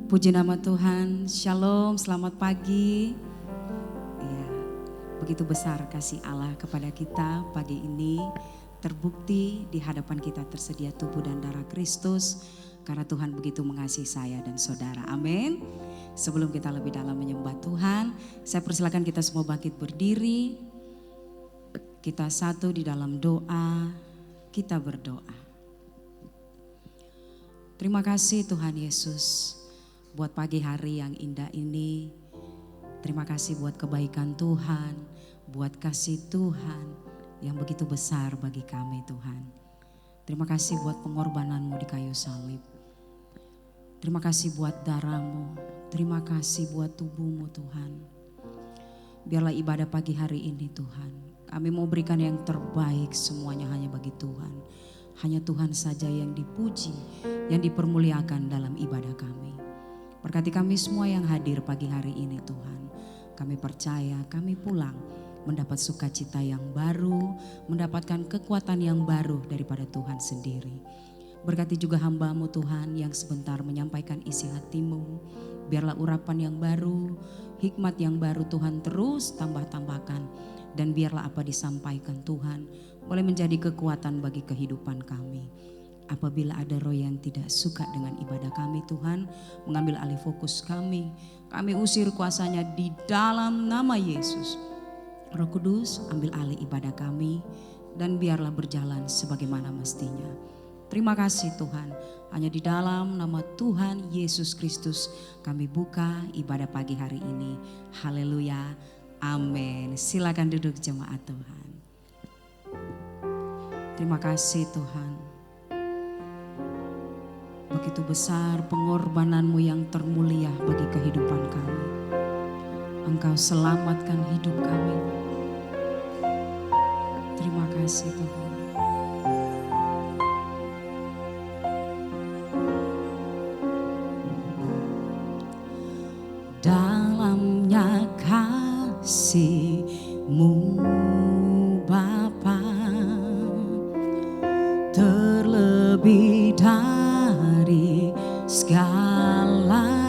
Puji nama Tuhan, Shalom, selamat pagi. Ya, begitu besar kasih Allah kepada kita pagi ini, terbukti di hadapan kita tersedia tubuh dan darah Kristus, karena Tuhan begitu mengasihi saya dan saudara, amin. Sebelum kita lebih dalam menyembah Tuhan, saya persilakan kita semua bangkit berdiri. Kita satu di dalam doa, kita berdoa. Terima kasih Tuhan Yesus buat pagi hari yang indah ini. Terima kasih buat kebaikan Tuhan, buat kasih Tuhan yang begitu besar bagi kami Tuhan. Terima kasih buat pengorbananmu di kayu salib. Terima kasih buat darahmu, terima kasih buat tubuhmu Tuhan. Biarlah ibadah pagi hari ini Tuhan, kami mau berikan yang terbaik semuanya hanya bagi Tuhan. Hanya Tuhan saja yang dipuji, yang dipermuliakan dalam ibadah kami. Berkati kami semua yang hadir pagi hari ini Tuhan. Kami percaya kami pulang mendapat sukacita yang baru, mendapatkan kekuatan yang baru daripada Tuhan sendiri. Berkati juga hamba-Mu Tuhan yang sebentar menyampaikan isi hati-Mu. Biarlah urapan yang baru, hikmat yang baru Tuhan terus tambah-tambahkan. Dan biarlah apa disampaikan Tuhan boleh menjadi kekuatan bagi kehidupan kami. Apabila ada roh yang tidak suka dengan ibadah kami Tuhan, mengambil alih fokus kami usir kuasanya di dalam nama Yesus. Roh Kudus ambil alih ibadah kami dan biarlah berjalan sebagaimana mestinya. Terima kasih Tuhan, hanya di dalam nama Tuhan Yesus Kristus kami buka ibadah pagi hari ini. Haleluya, amin. Silakan duduk jemaat Tuhan. Terima kasih Tuhan. Begitu besar pengorbananmu yang termulia bagi kehidupan kami. Engkau selamatkan hidup kami. Terima kasih Tuhan. Dalamnya kasih-Mu Bapa, terlebih dari segalanya,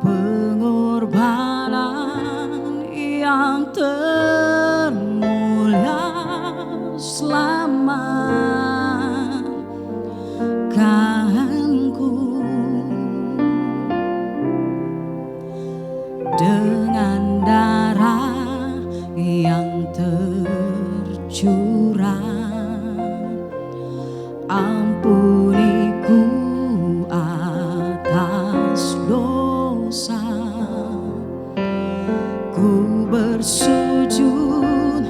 pengorbanan yang termulia selamatkanku dengan darah yang tercurah. Ampuniku atas dosa, ku bersujud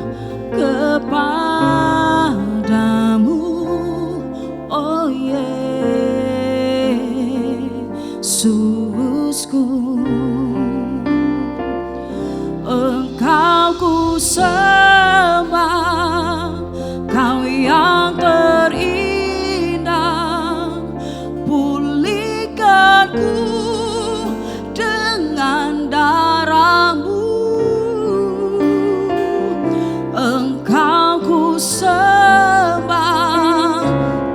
kepadamu, oh Yesusku. Engkau ku sembah, Kau yang terindah, pulihkanku dengan darah-Mu. Engkau ku sembah,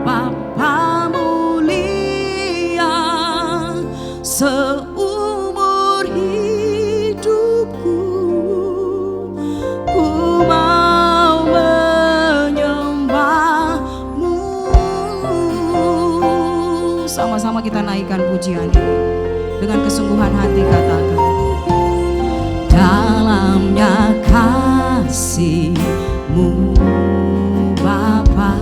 Bapa mulia, seumur hidupku ku mau menyembah-Mu. Sama-sama kita naikkan pujian ini dengan kesungguhan hati, katakan. Dalamnya kasih-Mu Bapa,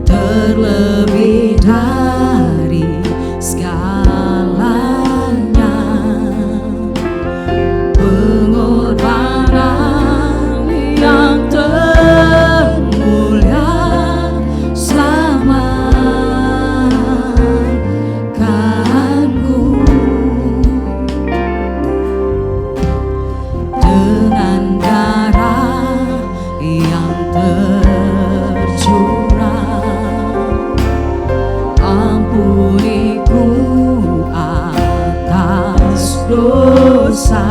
terlebih dari segalanya, pengorbanan yang termulia selamatkanku dengan darah yang tercurah. Ampuniku atas dosa,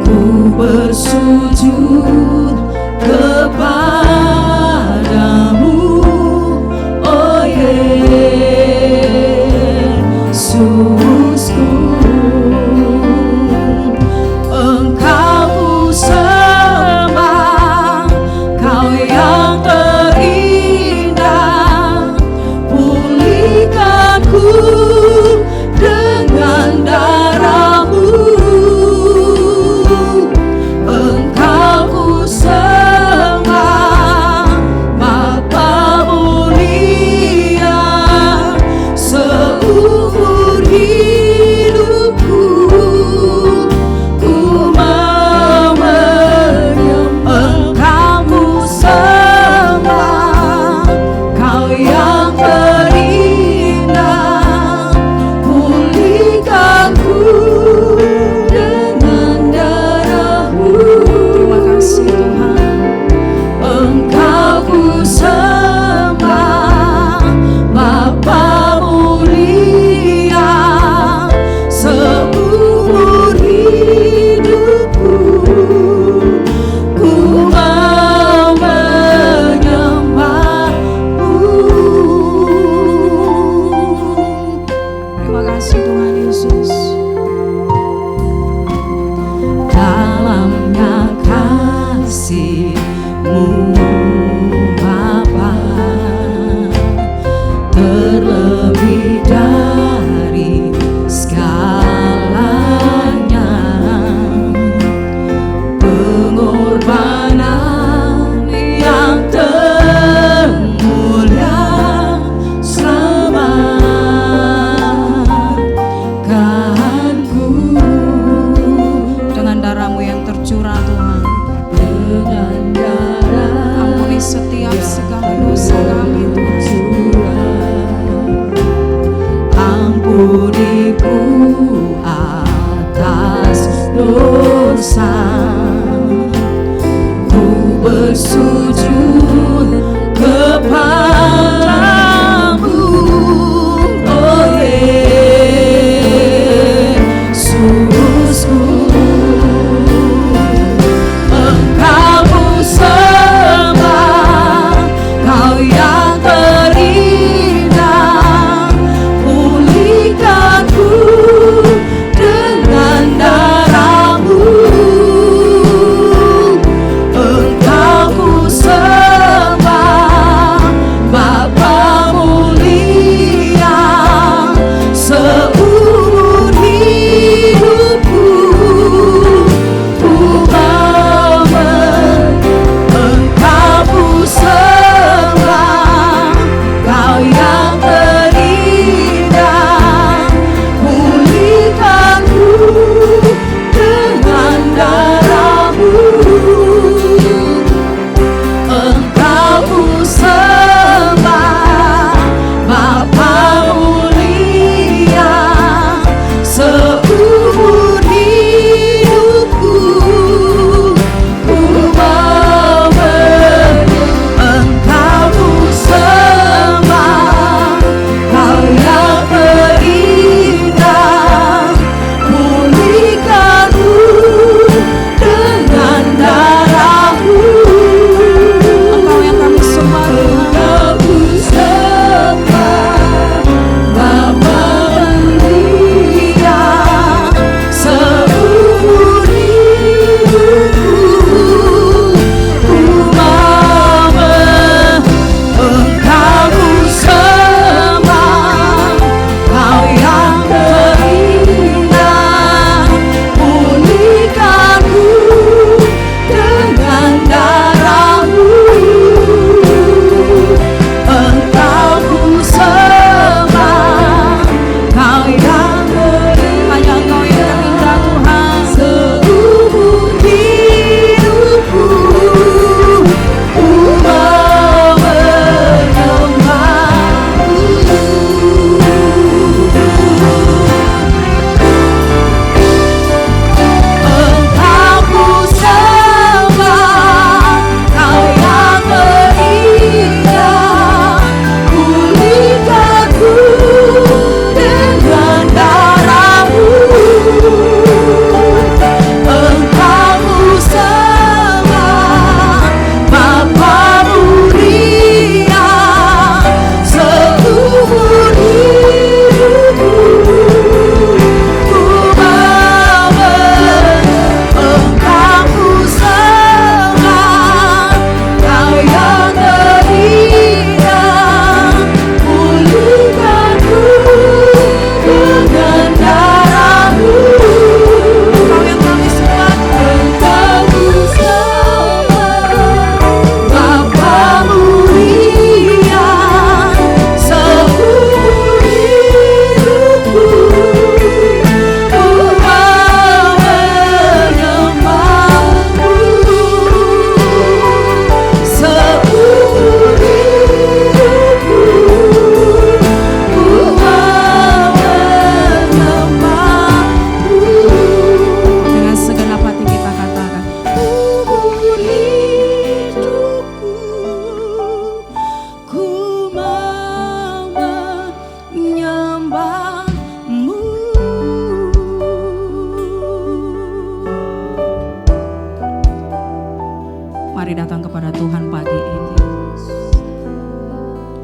ku bersujud kepadamu,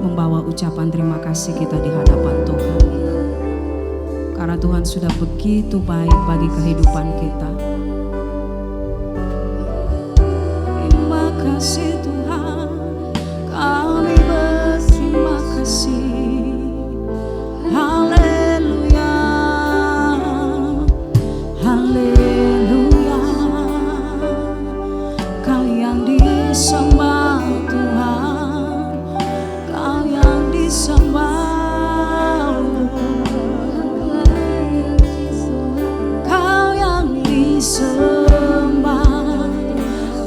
membawa ucapan terima kasih kita di hadapan Tuhan. Karena Tuhan sudah begitu baik bagi kehidupan kita. Terima kasih Tuhan, kami berterima kasih. Haleluya, haleluya. Kau yang disembah Tuhan, Kau yang disembah. Kau yang disembah,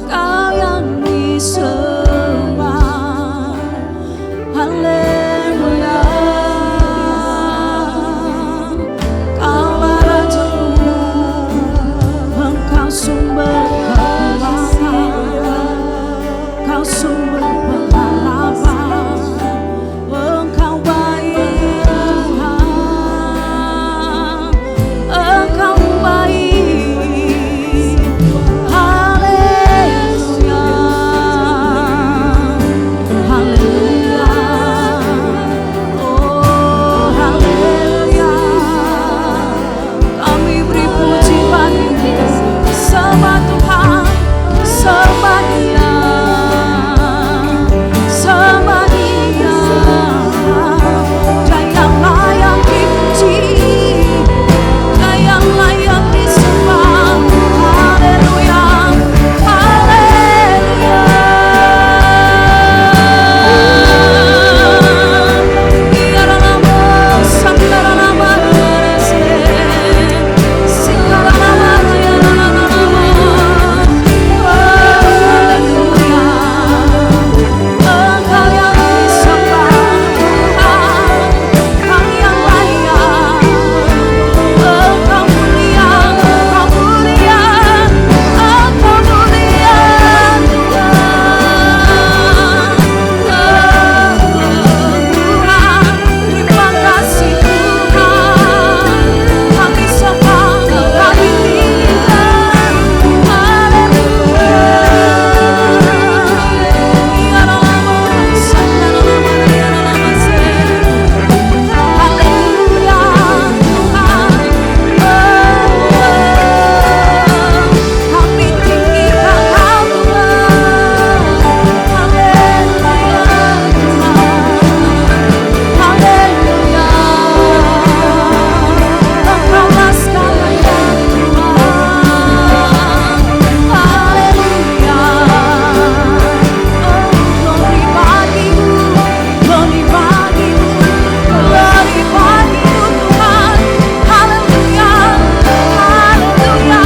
Kau yang disembah. Haleluya. Kaulah Rajaku, Engkau sumber kekuatan, Kau sumber pengharapan. Engkau baik Tuhan, Engkau baik. Haleluya, haleluya. Oh haleluya. Kami beri puji bagimu, sembah Tuhan, sembah Dia, sembah Dia. Dia yang layak dipuji, Dia yang layak disembah. Haleluya, haleluya. Iaralamo, sandaralama, rese, sikaralama, rayalalama. Haleluya. Engkau yang disembah Tuhan, Kau yang layak. Engkau mulia, Engkau mulia, Engkau mulia Tuhan. Terima kasih Tuhan, kami sembah, kami tinggikan. Haleluya. Iaralamo, sandaralama, rayalalama, se. Haleluya Tuhan. Kami tinggikan Kau Tuhan. Haleluya Tuhan. Haleluya. Engkaulah segalanya Tuhan. Haleluya. Oh glory bagimu, glory bagimu, glory bagimu Tuhan. Haleluya, haleluya.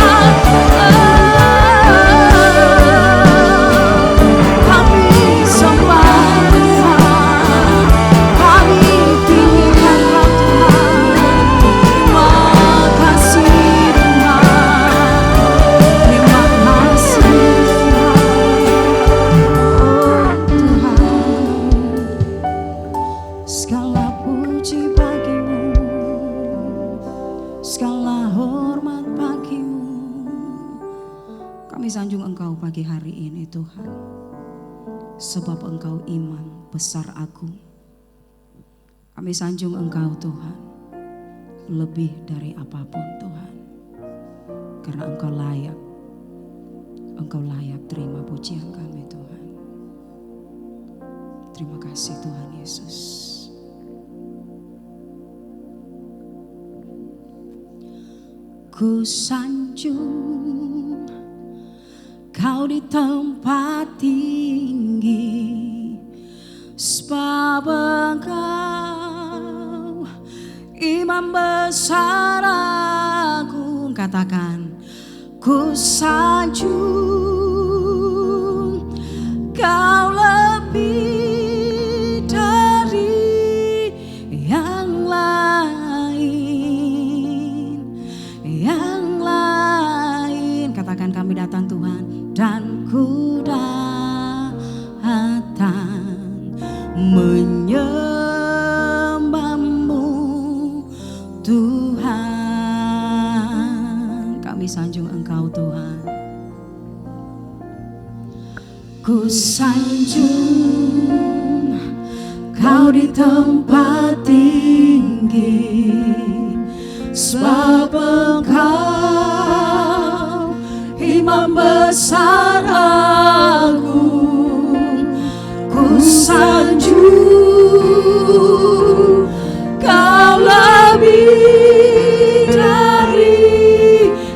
Kami sembah Tuhan, kami tinggikan Kau Tuhan. Terima kasih Tuhan, terima kasih Tuhan. Segala puji bagimu, segala hormat bagimu. Kami sanjung Engkau pagi hari ini Tuhan, sebab Engkau iman besar agung. Kami sanjung Engkau Tuhan, lebih dari apapun Tuhan, karena Engkau layak. Engkau layak terima pujian kami Tuhan. Terima kasih Tuhan Yesus. Ku sanjung Kau di tempat tinggi, sebab Engkau imam besar agung. Katakan, ku sanjung Kau lebih dari yang lain, yang lain. Katakan, kami datang Tuhan, dan ku datang menyembahmu Tuhan. Kami sanjung Engkau Tuhan. Ku sanjung Kau Kau di tempat tinggi, sebab Engkau Imam besar agung. Ku sanjung Kau lebih dari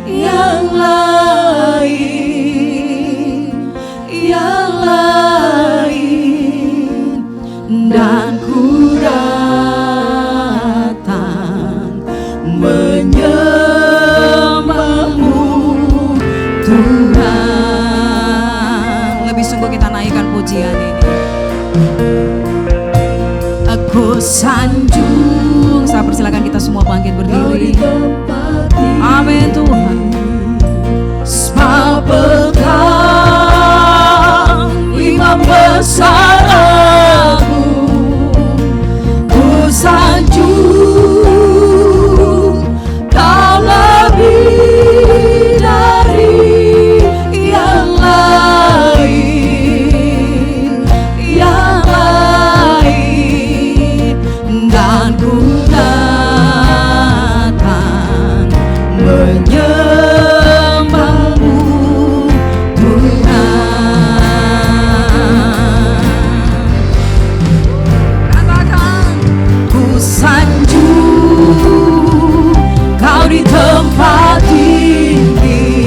yang lain, dan ku datang menyembahmu Tuhan. Lebih sungguh kita naikkan pujian ini. Aku sanjung. Saya persilakan kita semua bangkit berdiri. Amin Tuhan. Sebab Engkau Imam besar agung. Ku sanjung Kau lebih dari yang lain, dan ku datang menyembahmu Tuhan. Katakan, ku sanjung Kau di tempat tinggi,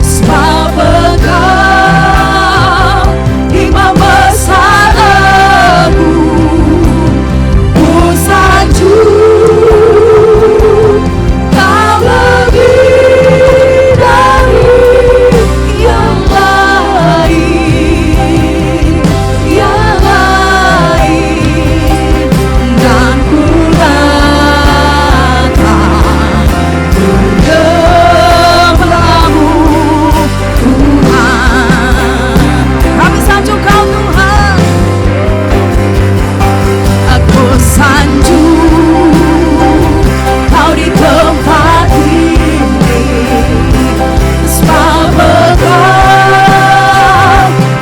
sebab Engkau Imam besar agung. Ku sanjung Kau lebih dari yang lain, dan ku datang menyembahmu Tuhan. Kami sanjung Kau Tuhan. Aku sanjung Kau di tempat tinggi, sebab Engkau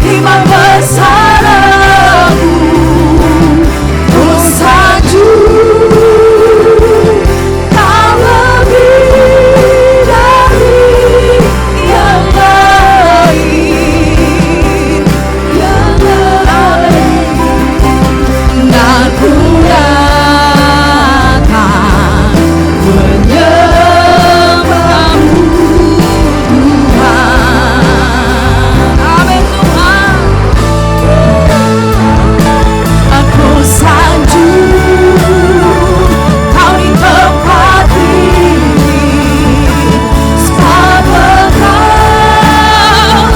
Imam besar agung. Ku sanjung Kau lebih dari yang lain, dan ku datang menyembahmu Tuhan. Amin Tuhan. Aku sanjung Kau di tempat tinggi, sebab Engkau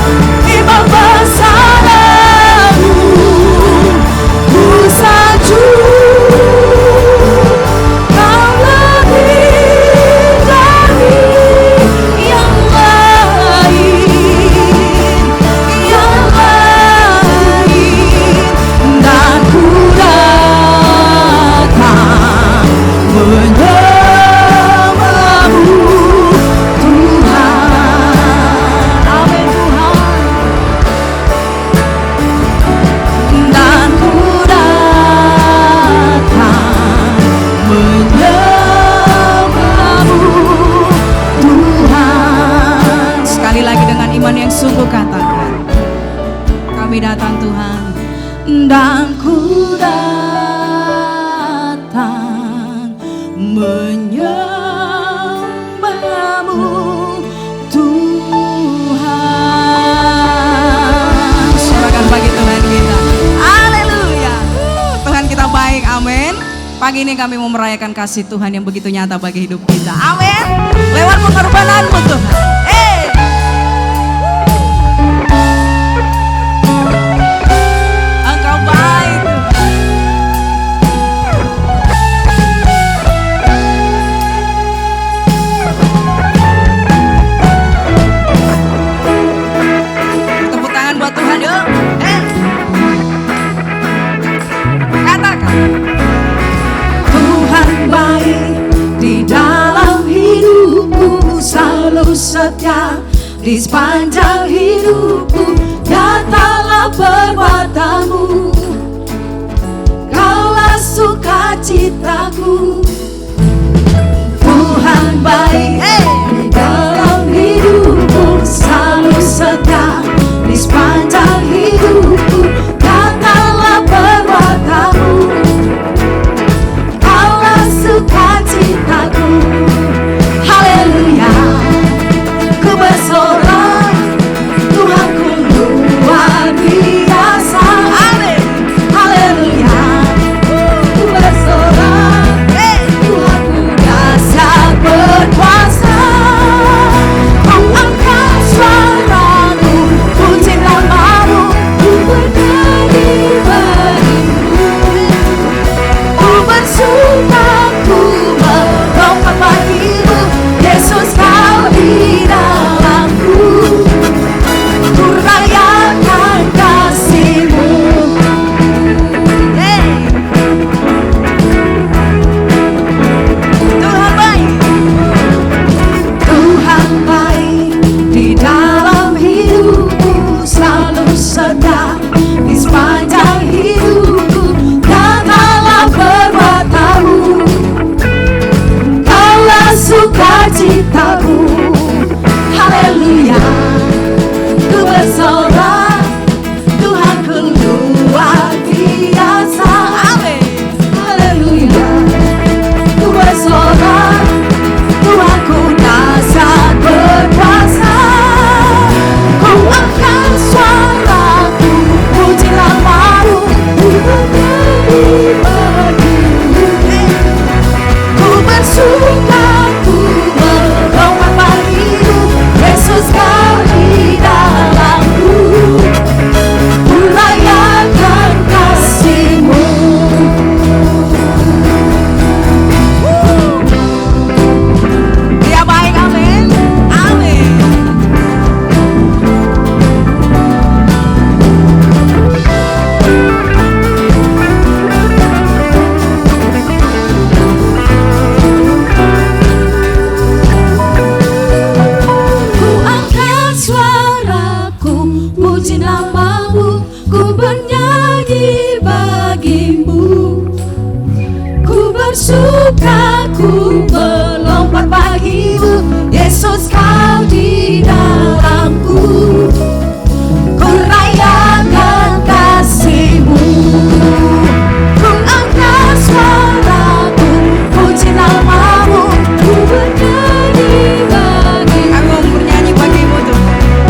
Imam besar agung. Ku sanjung Kau lebih dari yang lain, dan ku datang menyembahmu Tuhan. Amin Tuhan. Dan ku datang menyembahmu Tuhan. Sekali lagi dengan iman yang sungguh katakan, kami datang Tuhan, dan ku datang menyembahmu Tuhan. Sorakan bagi Tuhan kita. Haleluya. Tuhan kita baik, amin. Pagi ini kami mau merayakan kasih Tuhan yang begitu nyata bagi hidup kita. Amin. Lewat pengorbananmu Tuhan. Engkau baik Tuhan. Tepuk tangan buat Tuhan yuk. Katakan, Tuhan baik di dalam hidupku, selalu setia di sepanjang hidupku. Nyatalah perbuatanmu, sukacitaku. Tuhan baik dalam hidupku, selalu setia di sepanjang hidupku. Katalah perbuatanmu, Allah sukacitaku. Haleluya, ku bersorak, Tuhanku luar biasa. Amin. Haleluya, ku bersorak, Tuhanku dahsyat berkuasa. Ku angkat suaraku, puji namamu, ku bernyanyi bagimu. Ku bersuka, ku melompat bagimu, Yesus kau di dalamku. Ku rayakan kasih-Mu. Tuhan baik, Tuhan baik di dalam hidupku, selalu setia di sepanjang hidupku. Katalah perbuatanmu, Allah sukacitaku. Haleluya, ku bersorak, Tuhanku luar biasa. Amin. Haleluya, ku bersorak, Tuhanku dahsyat berkuasa. Ku angkat suaraku, puji namamu, ku bernyanyi bagimu. Ku bersuka, ku melompat bagimu, Yesus kau di dalamku. Ku rayakan kasih-Mu. Dia baik, amin. Amin. Ku angkat suaraku, puji namamu, ku bernyanyi bagimu. Ku bersuka, ku melompat bagimu, Yesus kau di dalamku. Ku rayakan kasih-Mu. Ku angkat suaraku, puji namamu, ku bernyanyi bagimu. Aku bernyanyi bagimu tuh.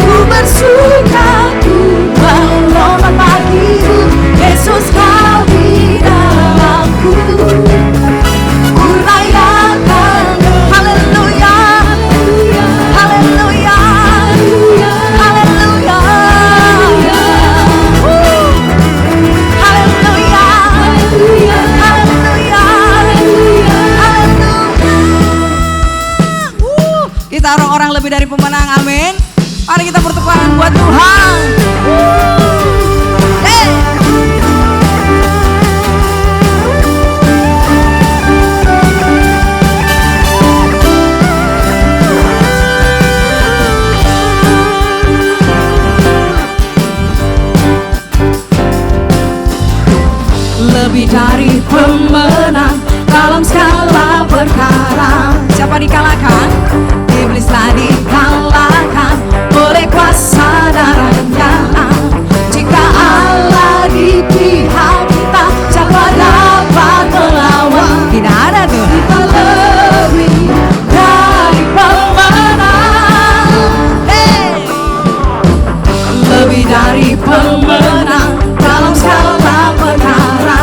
Ku bersuka, ku melompat bagimu, Yesus kau di dalamku. Ku rayakan, haleluya, haleluya, haleluya, haleluya, haleluya, haleluya. Kita orang-orang lebih dari pemenang, amin. Mari kita bertepuk tangan buat Tuhan. Lebih dari pemenang dalam segala perkara. Siapa dikalahkan? Iblislah dikalahkan oleh kuasa darahnya. Jika Allah di pihak kita, siapa dapat melawan? Tidak ada tuh. Kita lebih dari pemenang. Lebih dari pemenang dalam segala perkara.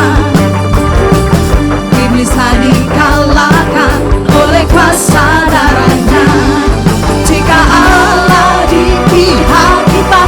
Iblislah dikalahkan oleh kuasa darahnya. Jika Allah di pihak kita,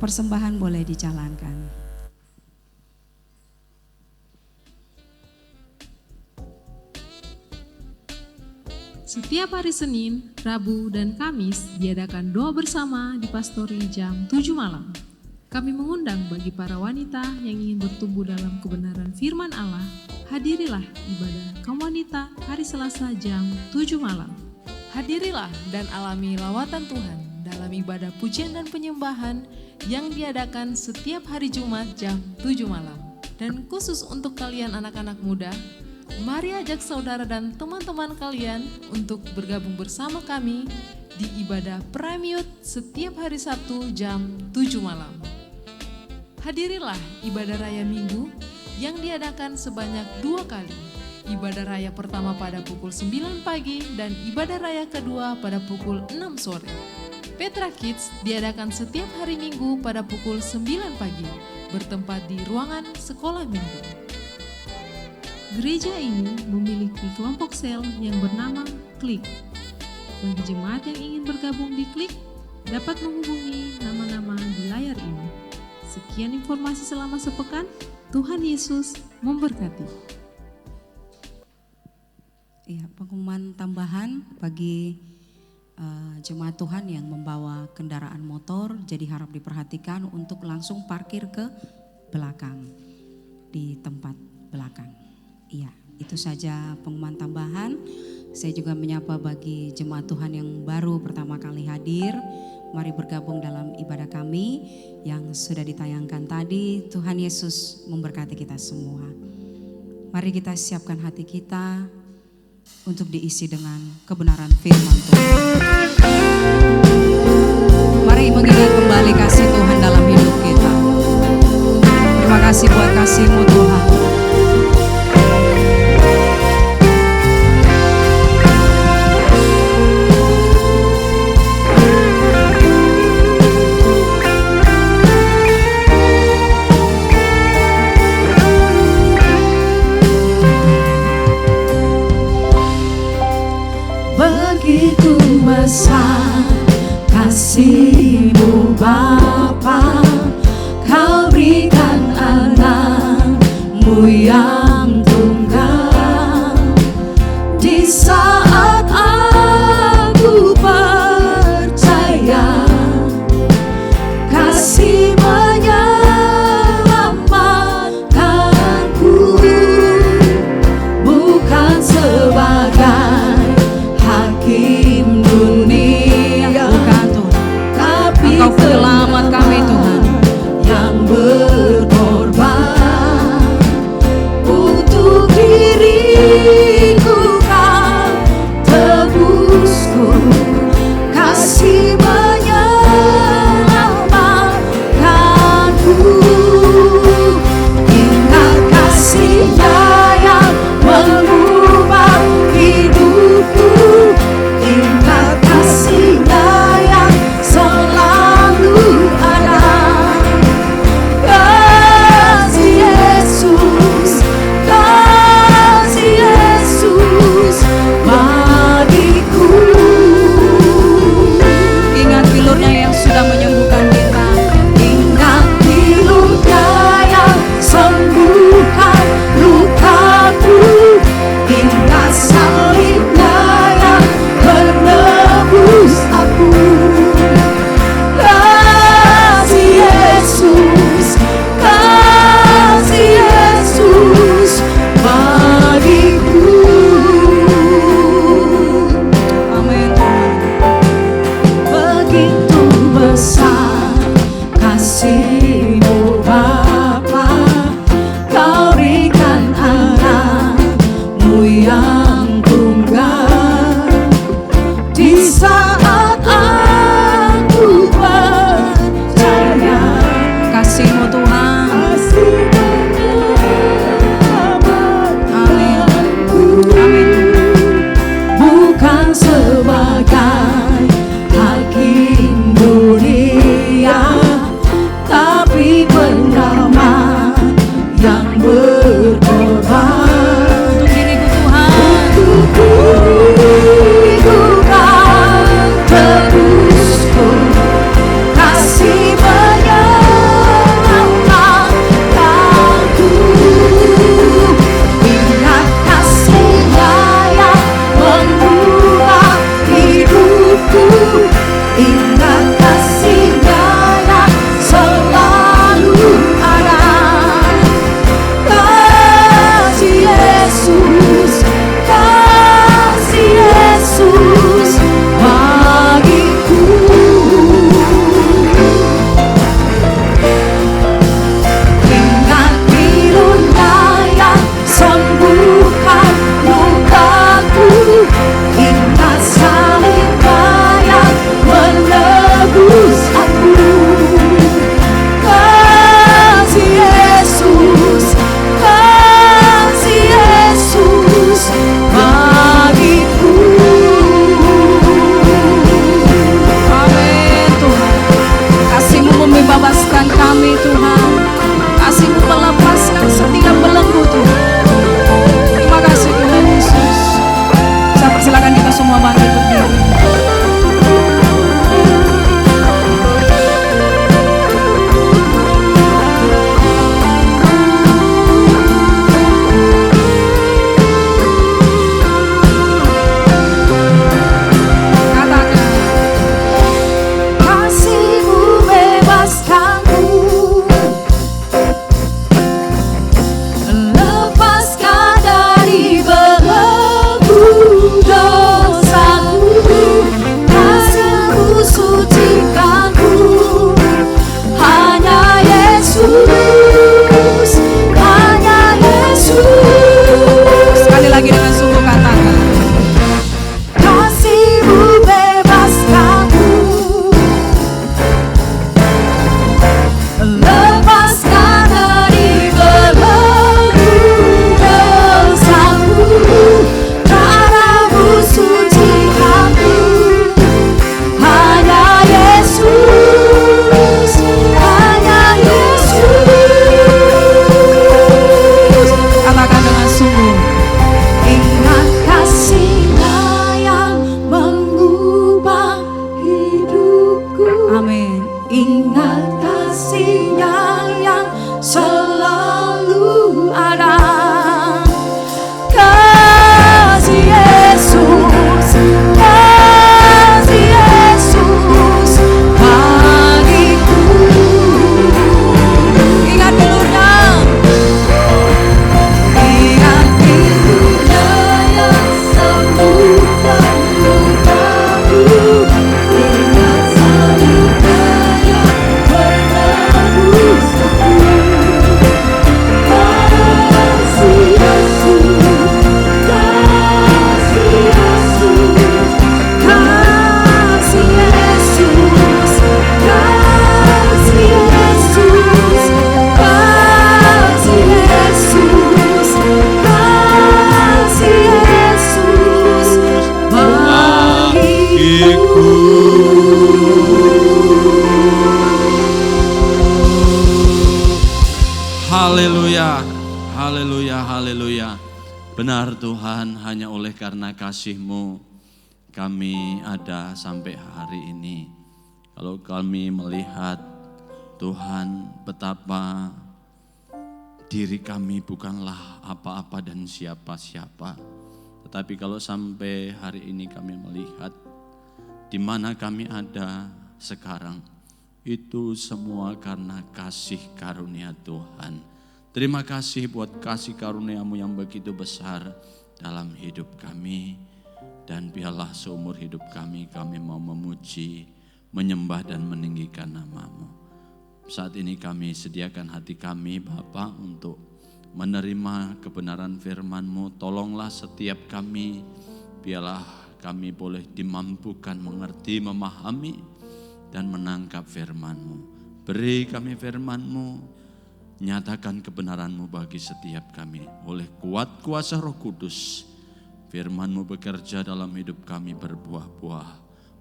persembahan boleh dijalankan. Setiap hari Senin, Rabu, dan Kamis diadakan doa bersama di Pastori jam 7 malam. Kami mengundang bagi para wanita yang ingin bertumbuh dalam kebenaran firman Allah, hadirilah ibadah kaum wanita hari Selasa jam 7 malam. Hadirilah dan alami lawatan Tuhan dalam ibadah pujian dan penyembahan yang diadakan setiap hari Jumat jam 7 malam. Dan khusus untuk kalian anak-anak muda, mari ajak saudara dan teman-teman kalian untuk bergabung bersama kami di ibadah Prime Youth setiap hari Sabtu jam 7 malam. Hadirilah ibadah raya Minggu yang diadakan sebanyak 2 kali. Ibadah raya pertama pada pukul 9 pagi dan ibadah raya kedua pada pukul 6 sore. Petra Kids diadakan setiap hari Minggu pada pukul 9 pagi, bertempat di ruangan sekolah minggu. Gereja ini memiliki kelompok sel yang bernama Klik. Bagi jemaat yang ingin bergabung di Klik, dapat menghubungi nama-nama di layar ini. Sekian informasi selama sepekan. Tuhan Yesus memberkati. Ya, pengumuman tambahan bagi jemaat Tuhan yang membawa kendaraan motor, jadi harap diperhatikan untuk langsung parkir ke belakang, di tempat belakang. Iya, itu saja pengumuman tambahan. Saya juga menyapa bagi jemaat Tuhan yang baru pertama kali hadir. Mari bergabung dalam ibadah kami yang sudah ditayangkan tadi. Tuhan Yesus memberkati kita semua. Mari kita siapkan hati kita untuk diisi dengan kebenaran firman Tuhan. Mari mengingat kembali kasih Tuhan dalam hidup kita. Terima kasih buat kasih-Mu Tuhan. Begitu besar kasih-Mu Bapa, Kau berikan anak-Mu yang tunggal. Di saat aku percaya kasih menyelamatkanku, bukan sebagai hakim dunia, Bukan Tuhan, tapi Engkau penyelamat kami Tuhan. yang berkorban bagiku. Haleluya, haleluya, haleluya. Benar Tuhan, hanya oleh karena kasih-Mu kami ada sampai hari ini. Kalau kami melihat Tuhan betapa diri kami bukanlah apa-apa dan siapa-siapa. Tetapi kalau sampai hari ini kami melihat di mana kami ada sekarang, itu semua karena kasih karunia Tuhan. Terima kasih buat kasih karunia-Mu yang begitu besar dalam hidup kami. Dan biarlah seumur hidup kami mau memuji, menyembah dan meninggikan nama-Mu. Saat ini kami sediakan hati kami Bapa untuk menerima kebenaran firman-Mu. Tolonglah setiap kami, biarlah kami boleh dimampukan mengerti, memahami dan menangkap firman-Mu. Beri kami firman-Mu, nyatakan kebenaran-Mu bagi setiap kami. Oleh kuat kuasa Roh Kudus, firman-Mu bekerja dalam hidup kami, berbuah-buah,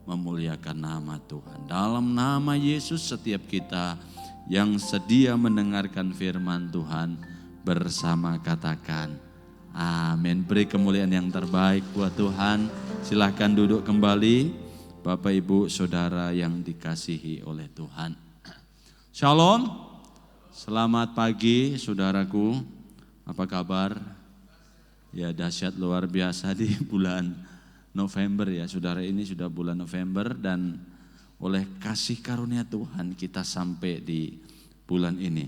memuliakan nama Tuhan. Dalam nama Yesus setiap kita yang sedia mendengarkan firman Tuhan bersama katakan amin. Beri kemuliaan yang terbaik buat Tuhan. Silahkan duduk kembali Bapak Ibu Saudara yang dikasihi oleh Tuhan. Shalom, selamat pagi saudaraku, apa kabar? Ya dahsyat luar biasa di bulan November ya, saudara, ini sudah bulan November dan oleh kasih karunia Tuhan kita sampai di bulan ini.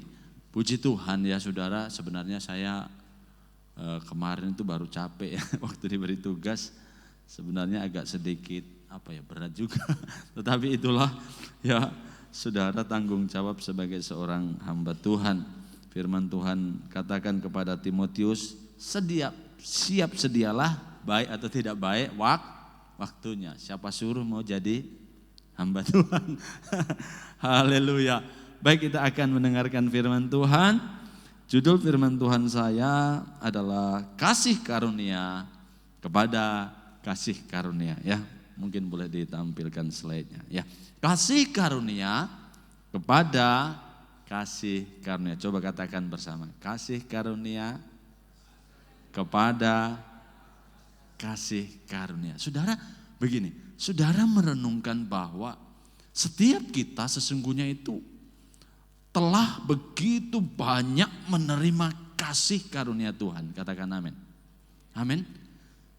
Puji Tuhan ya saudara, sebenarnya saya kemarin itu baru capek ya waktu diberi tugas, sebenarnya agak sedikit berat juga. Tetapi itulah ya saudara, tanggung jawab sebagai seorang hamba Tuhan. Firman Tuhan katakan kepada Timotius, siap sedialah, baik atau tidak baik waktunya. Siapa suruh mau jadi hamba Tuhan. Haleluya. Baik, kita akan mendengarkan firman Tuhan. Judul firman Tuhan saya adalah kasih karunia kepada kasih karunia ya. Mungkin boleh ditampilkan slide-nya ya. Kasih karunia kepada kasih karunia. Coba katakan bersama. Kasih karunia kepada kasih karunia. Saudara, begini, saudara merenungkan bahwa setiap kita sesungguhnya itu telah begitu banyak menerima kasih karunia Tuhan. Katakan amin. Amin.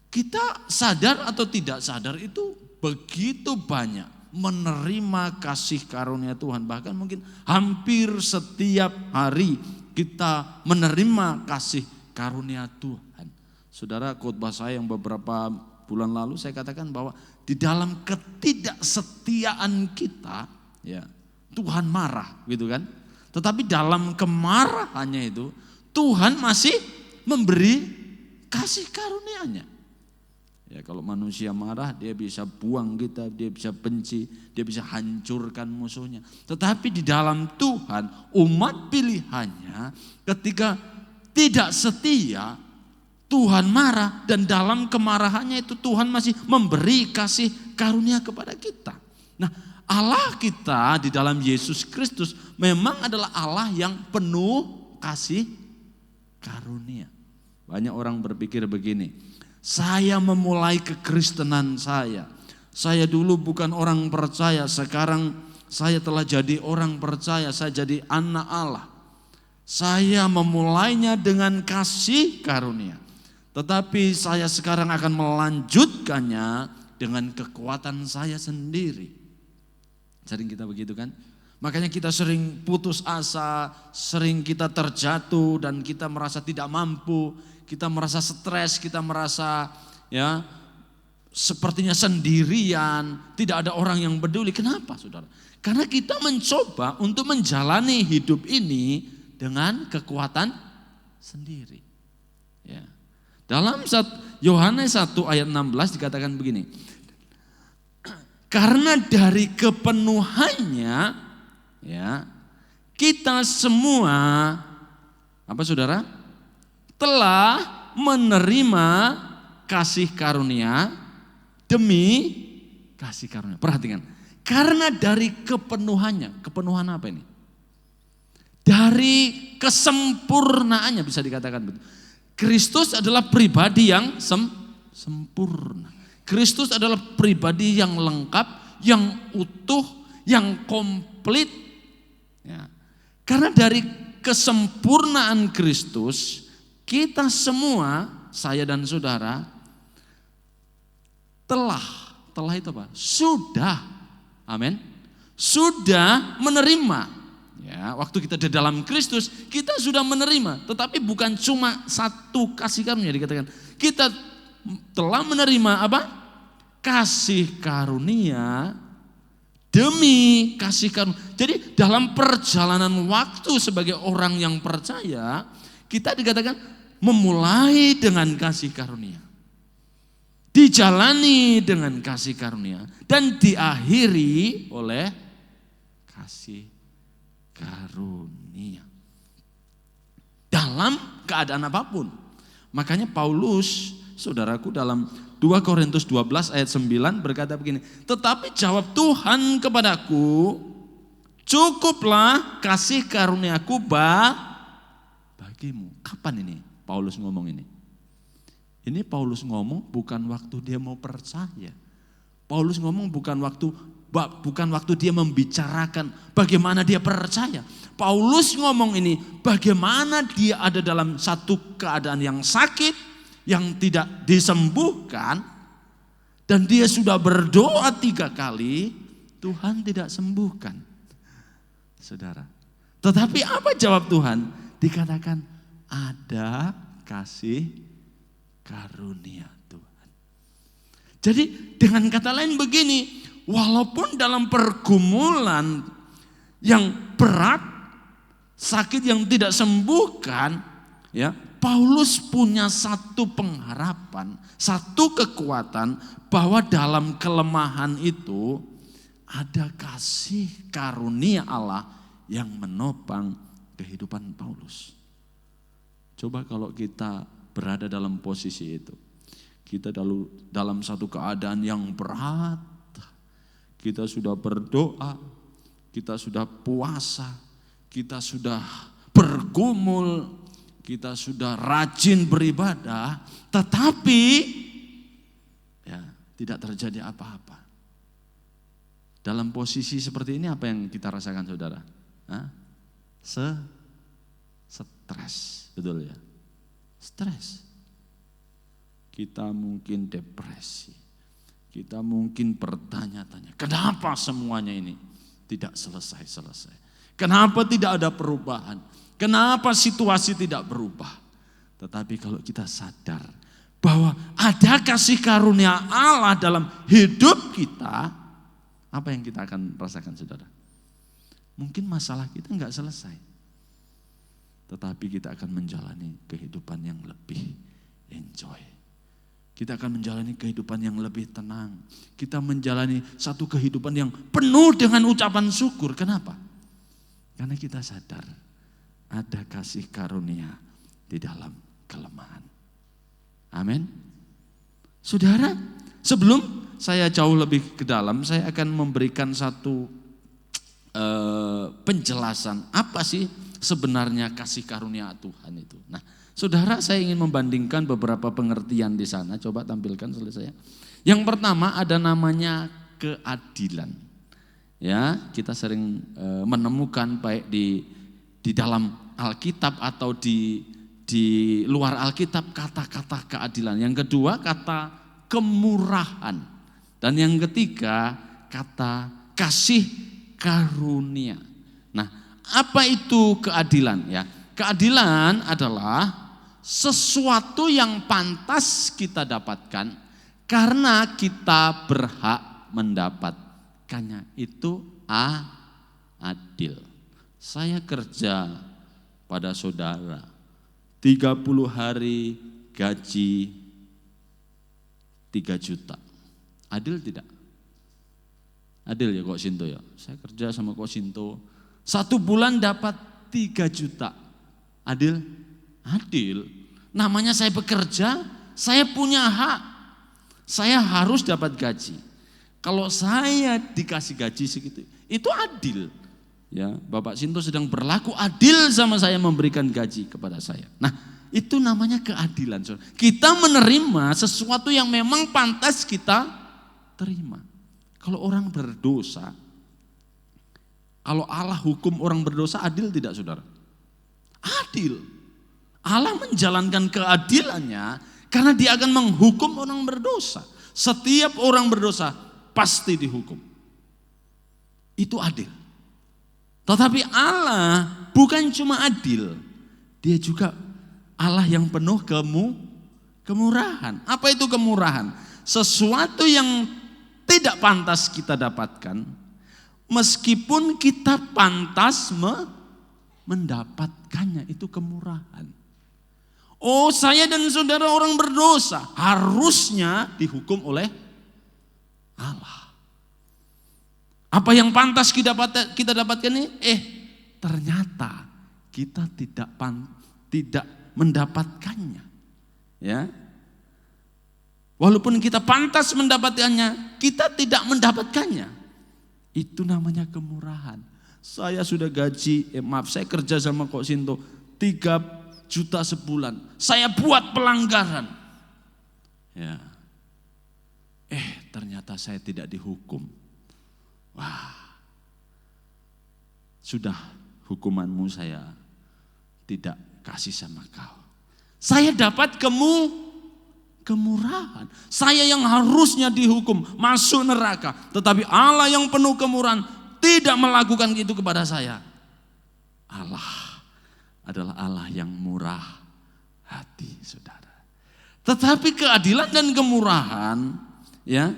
Kita sadar atau tidak sadar itu begitu banyak menerima kasih karunia Tuhan. Bahkan mungkin hampir setiap hari kita menerima kasih karunia Tuhan. Saudara, khotbah saya yang beberapa bulan lalu saya katakan bahwa di dalam ketidaksetiaan kita ya Tuhan marah gitu kan. Tetapi dalam kemarahannya itu Tuhan masih memberi kasih karunia-Nya. Ya, kalau manusia marah dia bisa buang kita, dia bisa benci, dia bisa hancurkan musuhnya. Tetapi di dalam Tuhan, umat pilihannya ketika tidak setia, Tuhan marah, dan dalam kemarahannya itu Tuhan masih memberi kasih karunia kepada kita. Nah, Allah kita di dalam Yesus Kristus memang adalah Allah yang penuh kasih karunia. Banyak orang berpikir begini, saya memulai kekristenan saya dulu bukan orang percaya, sekarang saya telah jadi orang percaya, saya jadi anak Allah. Saya memulainya dengan kasih karunia, tetapi saya sekarang akan melanjutkannya dengan kekuatan saya sendiri. Sering kita begitu kan? Makanya kita sering putus asa, sering kita terjatuh dan kita merasa tidak mampu, kita merasa stres, kita merasa ya sepertinya sendirian, tidak ada orang yang peduli. Kenapa saudara? Karena kita mencoba untuk menjalani hidup ini dengan kekuatan sendiri. Ya. Dalam Yohanes 1 ayat 16 dikatakan begini, karena dari kepenuhannya ya kita semua apa saudara telah menerima kasih karunia demi kasih karunia. Perhatikan, karena dari kepenuhannya, kepenuhan apa ini? Dari kesempurnaannya bisa dikatakan begitu. Kristus adalah pribadi yang sempurna. Kristus adalah pribadi yang lengkap, yang utuh, yang komplit. Ya. Karena dari kesempurnaan Kristus, kita semua, saya dan saudara, telah itu apa? Sudah, amin. Sudah menerima. Ya, waktu kita di dalam Kristus, kita sudah menerima. Tetapi bukan cuma satu kasih karunia dikatakan. Kita telah menerima apa? Kasih karunia demi kasih karunia. Jadi dalam perjalanan waktu sebagai orang yang percaya, kita dikatakan memulai dengan kasih karunia. Dijalani dengan kasih karunia. Dan diakhiri oleh kasih karunia. Dalam keadaan apapun. Makanya Paulus, saudaraku, dalam 2 Korintus 12 ayat 9 berkata begini. Tetapi jawab Tuhan kepadaku, cukuplah kasih karuniaku bagimu. Kapan ini Paulus ngomong ini? Ini Paulus ngomong bukan waktu dia mau percaya. Paulus ngomong bukan waktu dia membicarakan bagaimana dia percaya. Paulus ngomong ini bagaimana dia ada dalam satu keadaan yang sakit, yang tidak disembuhkan, dan dia sudah berdoa 3 kali, Tuhan tidak sembuhkan. Saudara. Tetapi apa jawab Tuhan? Dikatakan ada kasih karunia Tuhan. Jadi dengan kata lain begini, walaupun dalam pergumulan yang berat, sakit yang tidak sembuhkan, ya, Paulus punya satu pengharapan, satu kekuatan bahwa dalam kelemahan itu ada kasih karunia Allah yang menopang kehidupan Paulus. Coba kalau kita berada dalam posisi itu. Kita dalam satu keadaan yang berat. Kita sudah berdoa, kita sudah puasa, kita sudah bergumul, kita sudah rajin beribadah, tetapi ya, tidak terjadi apa-apa. Dalam posisi seperti ini apa yang kita rasakan, saudara? Stres, betul ya? Stres. Kita mungkin depresi. Kita mungkin bertanya-tanya, kenapa semuanya ini tidak selesai-selesai? Kenapa tidak ada perubahan? Kenapa situasi tidak berubah? Tetapi kalau kita sadar bahwa ada kasih karunia Allah dalam hidup kita, apa yang kita akan rasakan, saudara? Mungkin masalah kita enggak selesai. Tetapi kita akan menjalani kehidupan yang lebih enjoy. Kita akan menjalani kehidupan yang lebih tenang. Kita menjalani satu kehidupan yang penuh dengan ucapan syukur. Kenapa? Karena kita sadar ada kasih karunia di dalam kelemahan. Amin. Saudara, sebelum saya jauh lebih ke dalam, saya akan memberikan satu penjelasan apa sih sebenarnya kasih karunia Tuhan itu. Nah, saudara, saya ingin membandingkan beberapa pengertian di sana. Coba tampilkan selesai. Yang pertama ada namanya keadilan. Ya, kita sering menemukan baik di dalam Alkitab atau di luar Alkitab kata-kata keadilan. Yang kedua kata kemurahan. Dan yang ketiga kata kasih karunia. Nah, apa itu keadilan ya? Keadilan adalah sesuatu yang pantas kita dapatkan karena kita berhak mendapatkannya. Itu adil. Saya kerja pada saudara 30 hari gaji 3 juta. Adil tidak? Adil ya Kok Sinto ya. Saya kerja sama Kok Sinto 1 bulan dapat 3 juta. Adil? Adil. Namanya saya bekerja, saya punya hak. Saya harus dapat gaji. Kalau saya dikasih gaji segitu, itu adil. Ya, Bapak Sinto sedang berlaku adil sama saya, memberikan gaji kepada saya. Nah, itu namanya keadilan. Kita menerima sesuatu yang memang pantas kita terima. Kalau orang berdosa, kalau Allah hukum orang berdosa, adil tidak saudara? Adil. Allah menjalankan keadilannya karena dia akan menghukum orang berdosa. Setiap orang berdosa pasti dihukum. Itu adil. Tetapi Allah bukan cuma adil, dia juga Allah yang penuh kemurahan. Apa itu kemurahan? Sesuatu yang tidak pantas kita dapatkan, meskipun kita pantas mendapatkannya, itu kemurahan. Oh, saya dan saudara orang berdosa, harusnya dihukum oleh Allah. Apa yang pantas kita dapatkan ini? Ternyata kita tidak mendapatkannya. Ya. Walaupun kita pantas mendapatkannya, kita tidak mendapatkannya. Itu namanya kemurahan. Saya sudah saya kerja sama Kok Sinto 3 juta sebulan. Saya buat pelanggaran. Ya. Ternyata saya tidak dihukum. Wah. Sudah, hukumanmu saya tidak kasih sama kau. Saya dapat kemurahan. Saya yang harusnya dihukum, masuk neraka. Tetapi Allah yang penuh kemurahan tidak melakukan itu kepada saya. Allah adalah Allah yang murah hati, saudara. Tetapi keadilan dan kemurahan, ya,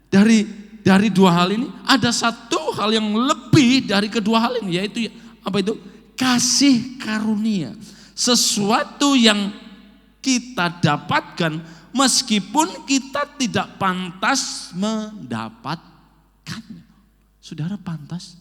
dari dua hal ini ada satu hal yang lebih dari kedua hal ini, yaitu apa itu? Kasih karunia. Sesuatu yang kita dapatkan meskipun kita tidak pantas mendapatkannya. Saudara pantas?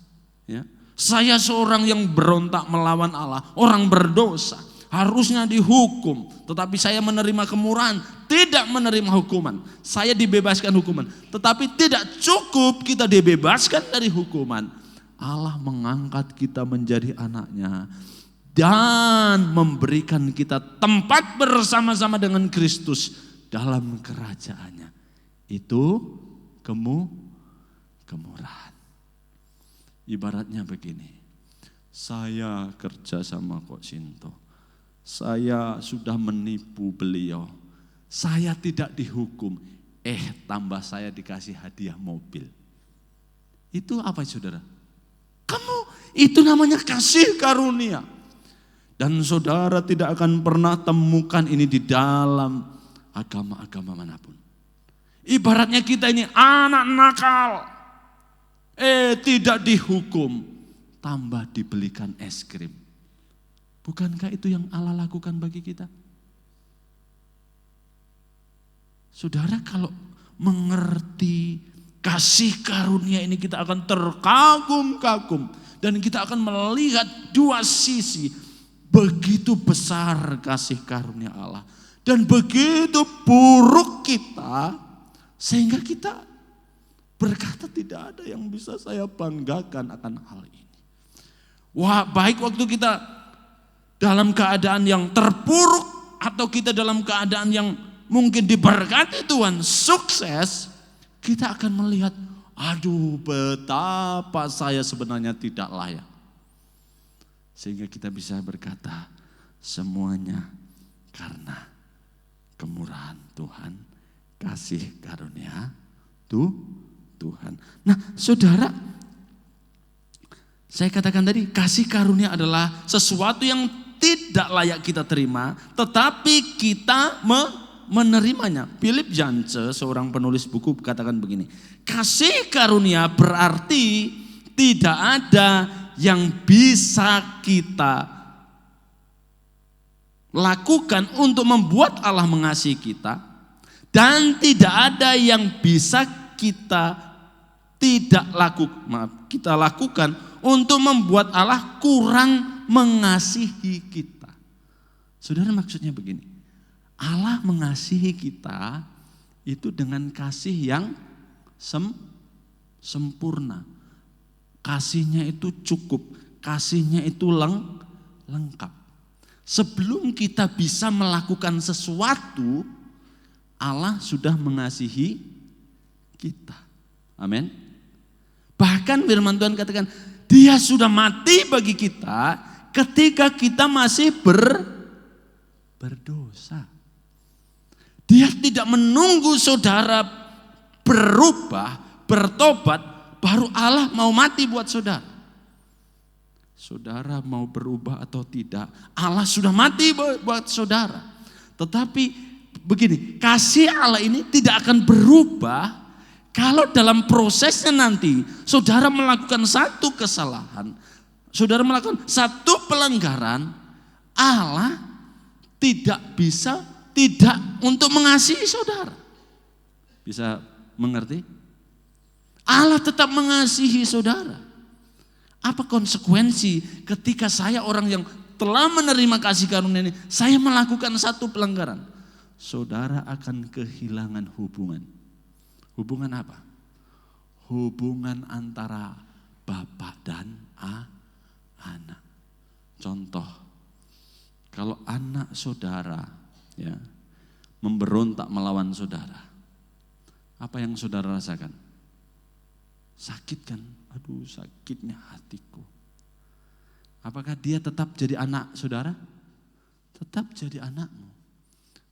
Ya. Saya seorang yang berontak melawan Allah, orang berdosa, harusnya dihukum. Tetapi saya menerima kemurahan, tidak menerima hukuman. Saya dibebaskan hukuman. Tetapi tidak cukup kita dibebaskan dari hukuman. Allah mengangkat kita menjadi anaknya dan memberikan kita tempat bersama-sama dengan Kristus dalam kerajaannya. Itu kemurahan. Ibaratnya begini, saya kerja sama Kok Sinto, saya sudah menipu beliau, saya tidak dihukum, tambah saya dikasih hadiah mobil. Itu apa saudara? Itu namanya kasih karunia. Dan saudara tidak akan pernah temukan ini di dalam agama-agama manapun. Ibaratnya kita ini anak nakal, tidak dihukum, tambah dibelikan es krim. Bukankah itu yang Allah lakukan bagi kita? Saudara, kalau mengerti kasih karunia ini, kita akan terkagum-kagum dan kita akan melihat dua sisi. Begitu besar kasih karunia Allah dan begitu buruk kita, sehingga kita berkata tidak ada yang bisa saya banggakan akan hal ini. Wah, baik waktu kita dalam keadaan yang terpuruk atau kita dalam keadaan yang mungkin diberkati Tuhan, sukses, kita akan melihat, aduh betapa saya sebenarnya tidak layak. Sehingga kita bisa berkata, semuanya karena kemurahan Tuhan, kasih karunia Tuhan. Nah saudara, saya katakan tadi, kasih karunia adalah sesuatu yang tidak layak kita terima, tetapi kita menerimanya. Philip Janse, seorang penulis buku, katakan begini, kasih karunia berarti tidak ada yang bisa kita lakukan untuk membuat Allah mengasihi kita, dan tidak ada yang bisa kita lakukan untuk membuat Allah kurang mengasihi kita. Saudara, maksudnya begini, Allah mengasihi kita itu dengan kasih yang sempurna. Kasihnya itu cukup, kasihnya itu lengkap. Sebelum kita bisa melakukan sesuatu, Allah sudah mengasihi kita. Amin. Bahkan firman Tuhan katakan, Dia sudah mati bagi kita ketika kita masih berdosa. Dia tidak menunggu saudara berubah, bertobat, baru Allah mau mati buat saudara. Saudara mau berubah atau tidak, Allah sudah mati buat saudara. Tetapi begini, kasih Allah ini tidak akan berubah kalau dalam prosesnya nanti saudara melakukan satu kesalahan, saudara melakukan satu pelanggaran, Allah tidak untuk mengasihi saudara. Bisa mengerti? Allah tetap mengasihi saudara. Apa konsekuensi ketika saya orang yang telah menerima kasih karunia ini, saya melakukan satu pelanggaran? Saudara akan kehilangan hubungan. Hubungan apa? Hubungan antara bapak dan anak. Contoh, kalau anak saudara ya memberontak melawan saudara, apa yang saudara rasakan? Sakit kan? Aduh, sakitnya hatiku. Apakah dia tetap jadi anak saudara? Tetap jadi anakmu.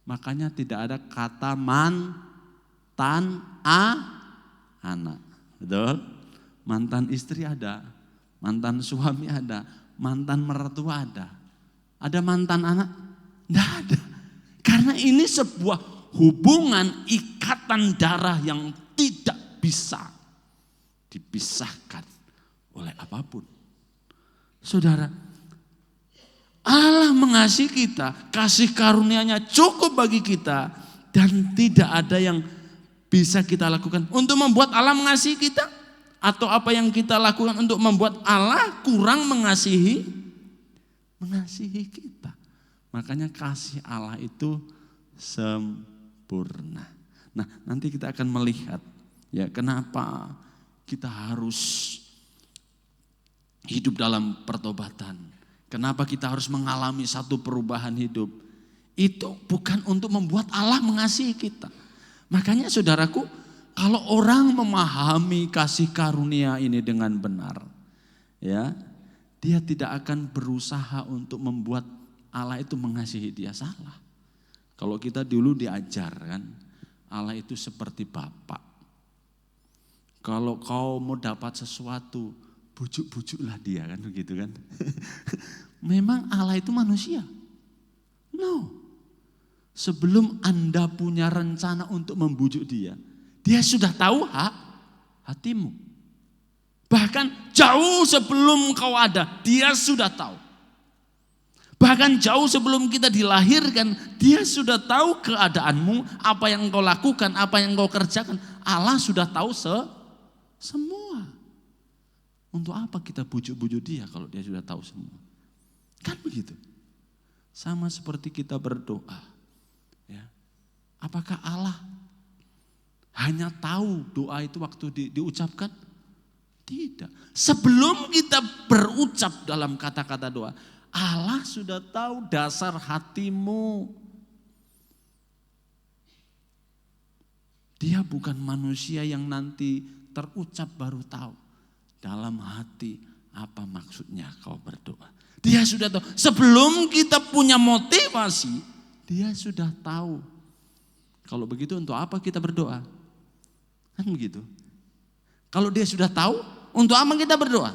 Makanya tidak ada kata mantan anak. Betul? Mantan istri ada, mantan suami ada, mantan mertua ada. Ada mantan anak? Tidak ada. Karena ini sebuah hubungan ikatan darah yang tidak bisa dipisahkan oleh apapun. Saudara, Allah mengasihi kita, kasih karunia-Nya cukup bagi kita dan tidak ada yang bisa kita lakukan untuk membuat Allah mengasihi kita, atau apa yang kita lakukan untuk membuat Allah kurang mengasihi kita. Makanya kasih Allah itu sempurna. Nah, nanti kita akan melihat ya kenapa kita harus hidup dalam pertobatan. Kenapa kita harus mengalami satu perubahan hidup. Itu bukan untuk membuat Allah mengasihi kita. Makanya saudaraku, kalau orang memahami kasih karunia ini dengan benar, ya, dia tidak akan berusaha untuk membuat Allah itu mengasihi dia. Salah. Kalau kita dulu diajarkan, Allah itu seperti Bapak. Kalau kau mau dapat sesuatu, bujuk-bujuklah dia, kan begitu kan. Memang Allah itu manusia? No. Sebelum Anda punya rencana untuk membujuk dia, dia sudah tahu hatimu. Bahkan jauh sebelum kau ada, dia sudah tahu. Bahkan jauh sebelum kita dilahirkan, dia sudah tahu keadaanmu, apa yang kau lakukan, apa yang kau kerjakan. Allah sudah tahu semua. Untuk apa kita bujuk-bujuk dia kalau dia sudah tahu semua? Kan begitu. Sama seperti kita berdoa. Ya. Apakah Allah hanya tahu doa itu waktu diucapkan? Tidak. Sebelum kita berucap dalam kata-kata doa, Allah sudah tahu dasar hatimu. Dia bukan manusia yang nanti terucap baru tahu. Dalam hati apa maksudnya kau berdoa. Dia sudah tahu. Sebelum kita punya motivasi, dia sudah tahu. Kalau begitu untuk apa kita berdoa? Kan begitu. Kalau dia sudah tahu, untuk apa kita berdoa?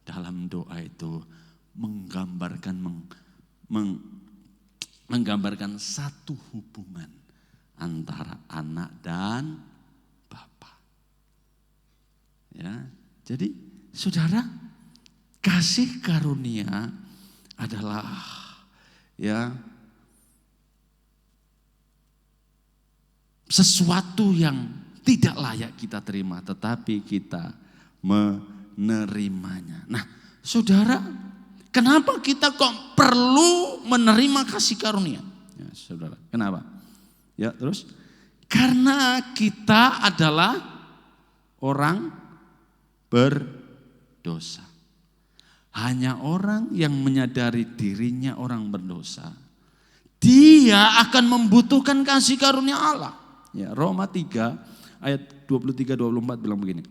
Dalam doa itu menggambarkan satu hubungan antara anak dan Bapa. Ya, jadi saudara, kasih karunia adalah ya sesuatu yang tidak layak kita terima, tetapi kita menerimanya. Nah, saudara, kenapa kita kok perlu menerima kasih karunia? Ya, saudara, kenapa? Ya, terus karena kita adalah orang berdosa. Hanya orang yang menyadari dirinya orang berdosa, dia akan membutuhkan kasih karunia Allah. Ya, Roma 3 ayat 23-24 bilang begini.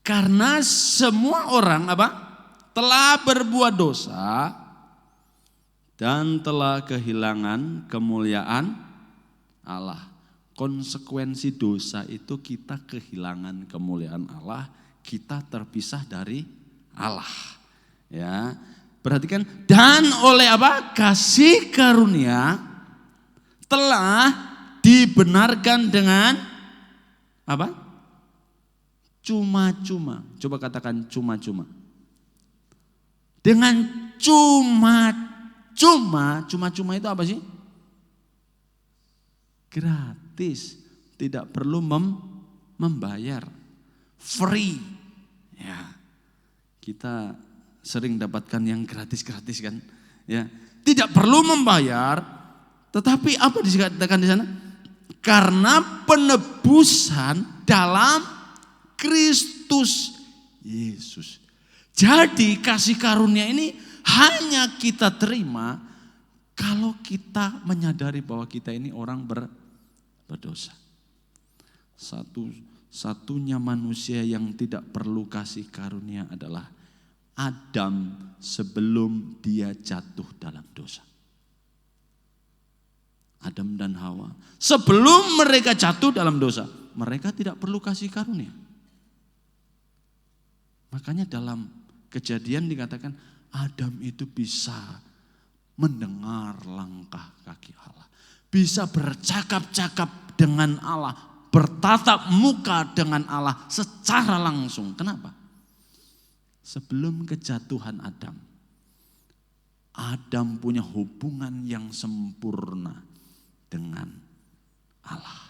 Karena semua orang telah berbuat dosa dan telah kehilangan kemuliaan Allah. Konsekuensi dosa itu kita kehilangan kemuliaan Allah, kita terpisah dari Allah. Ya. Perhatikan, dan oleh kasih karunia telah dibenarkan dengan cuma-cuma. Coba katakan cuma-cuma. Dengan cuma-cuma itu apa sih? Gratis, tidak perlu membayar, free. Ya, kita sering dapatkan yang gratis-gratis kan? Ya, tidak perlu membayar, tetapi apa dikatakan di sana? Karena penebusan dalam Kristus Yesus. Jadi kasih karunia ini hanya kita terima kalau kita menyadari bahwa kita ini orang berdosa. Satu-satunya manusia yang tidak perlu kasih karunia adalah Adam sebelum dia jatuh dalam dosa. Adam dan Hawa sebelum mereka jatuh dalam dosa, mereka tidak perlu kasih karunia. Makanya dalam Kejadian dikatakan Adam itu bisa mendengar langkah kaki Allah, bisa bercakap-cakap dengan Allah, bertatap muka dengan Allah secara langsung. Kenapa? Sebelum kejatuhan Adam punya hubungan yang sempurna dengan Allah.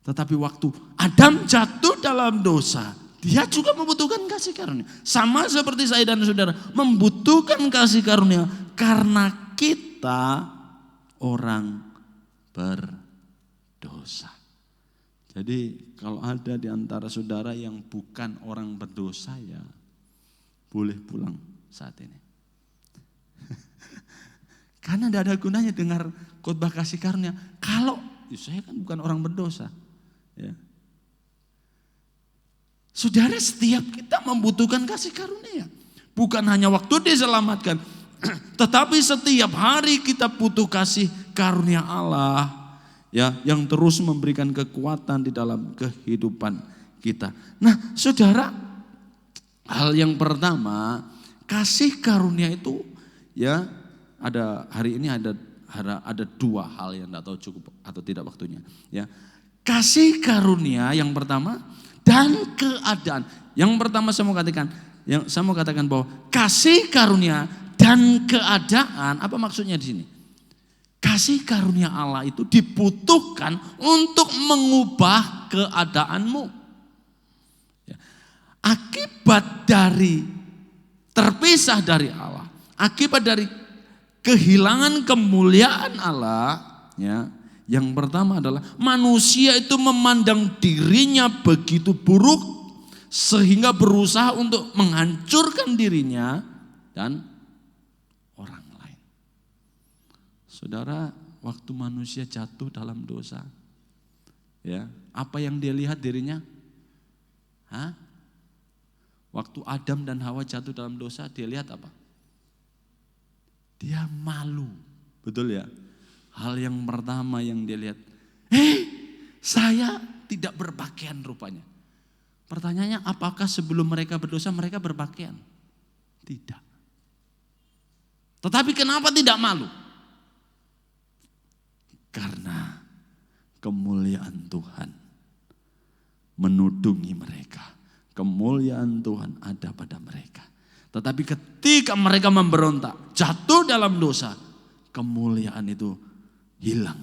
Tetapi waktu Adam jatuh dalam dosa, dia juga membutuhkan kasih karunia. Sama seperti saya dan saudara membutuhkan kasih karunia karena kita orang berdosa. Jadi kalau ada di antara saudara yang bukan orang berdosa, ya boleh pulang saat ini. Karena tidak ada gunanya dengar khotbah kasih karunia kalau saya kan bukan orang berdosa. Ya. Saudara, setiap kita membutuhkan kasih karunia. Bukan hanya waktu diselamatkan, tetapi setiap hari kita butuh kasih karunia Allah, ya, yang terus memberikan kekuatan di dalam kehidupan kita. Nah, saudara, hal yang pertama, kasih karunia itu, ya, hari ini ada dua hal yang tidak tahu cukup atau tidak waktunya. Ya, kasih karunia yang pertama dan keadaan. Yang pertama saya mau katakan bahwa kasih karunia dan keadaan, apa maksudnya di sini? Kasih karunia Allah itu dibutuhkan untuk mengubah keadaanmu. Ya. Akibat dari terpisah dari Allah, akibat dari kehilangan kemuliaan Allah, ya. Yang pertama adalah manusia itu memandang dirinya begitu buruk sehingga berusaha untuk menghancurkan dirinya dan orang lain. Saudara, waktu manusia jatuh dalam dosa, ya, apa yang dia lihat dirinya? Waktu Adam dan Hawa jatuh dalam dosa, dia lihat apa? Dia malu, betul ya? Hal yang pertama yang dia lihat, saya tidak berpakaian rupanya. Pertanyaannya, apakah sebelum mereka berdosa mereka berpakaian? Tidak. Tetapi kenapa tidak malu? Karena kemuliaan Tuhan menudungi mereka. Kemuliaan Tuhan ada pada mereka. Tetapi ketika mereka memberontak, jatuh dalam dosa, kemuliaan itu hilang.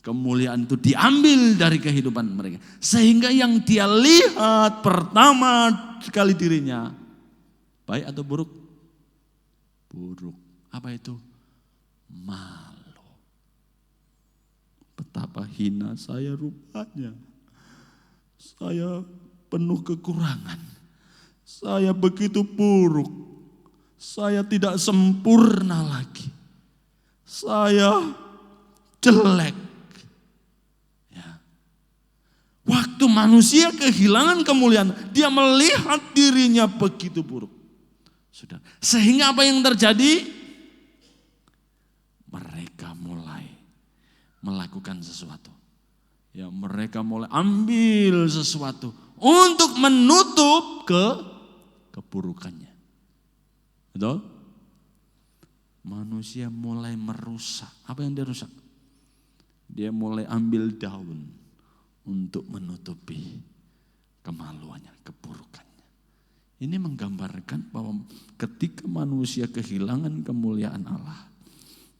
Kemuliaan itu diambil dari kehidupan mereka. Sehingga yang dia lihat pertama sekali dirinya, baik atau buruk? Buruk. Apa itu? Malu. Betapa hina saya rupanya. Saya penuh kekurangan. Saya begitu buruk. Saya tidak sempurna lagi. Saya jelek. Ya. Waktu manusia kehilangan kemuliaan, dia melihat dirinya begitu buruk. Sudah. Sehingga apa yang terjadi? Mereka mulai melakukan sesuatu. Ya, mereka mulai ambil sesuatu untuk menutup keburukannya. Betul? Manusia mulai merusak. Apa yang dia rusak? Dia mulai ambil daun untuk menutupi kemaluannya, keburukannya. Ini menggambarkan bahwa ketika manusia kehilangan kemuliaan Allah,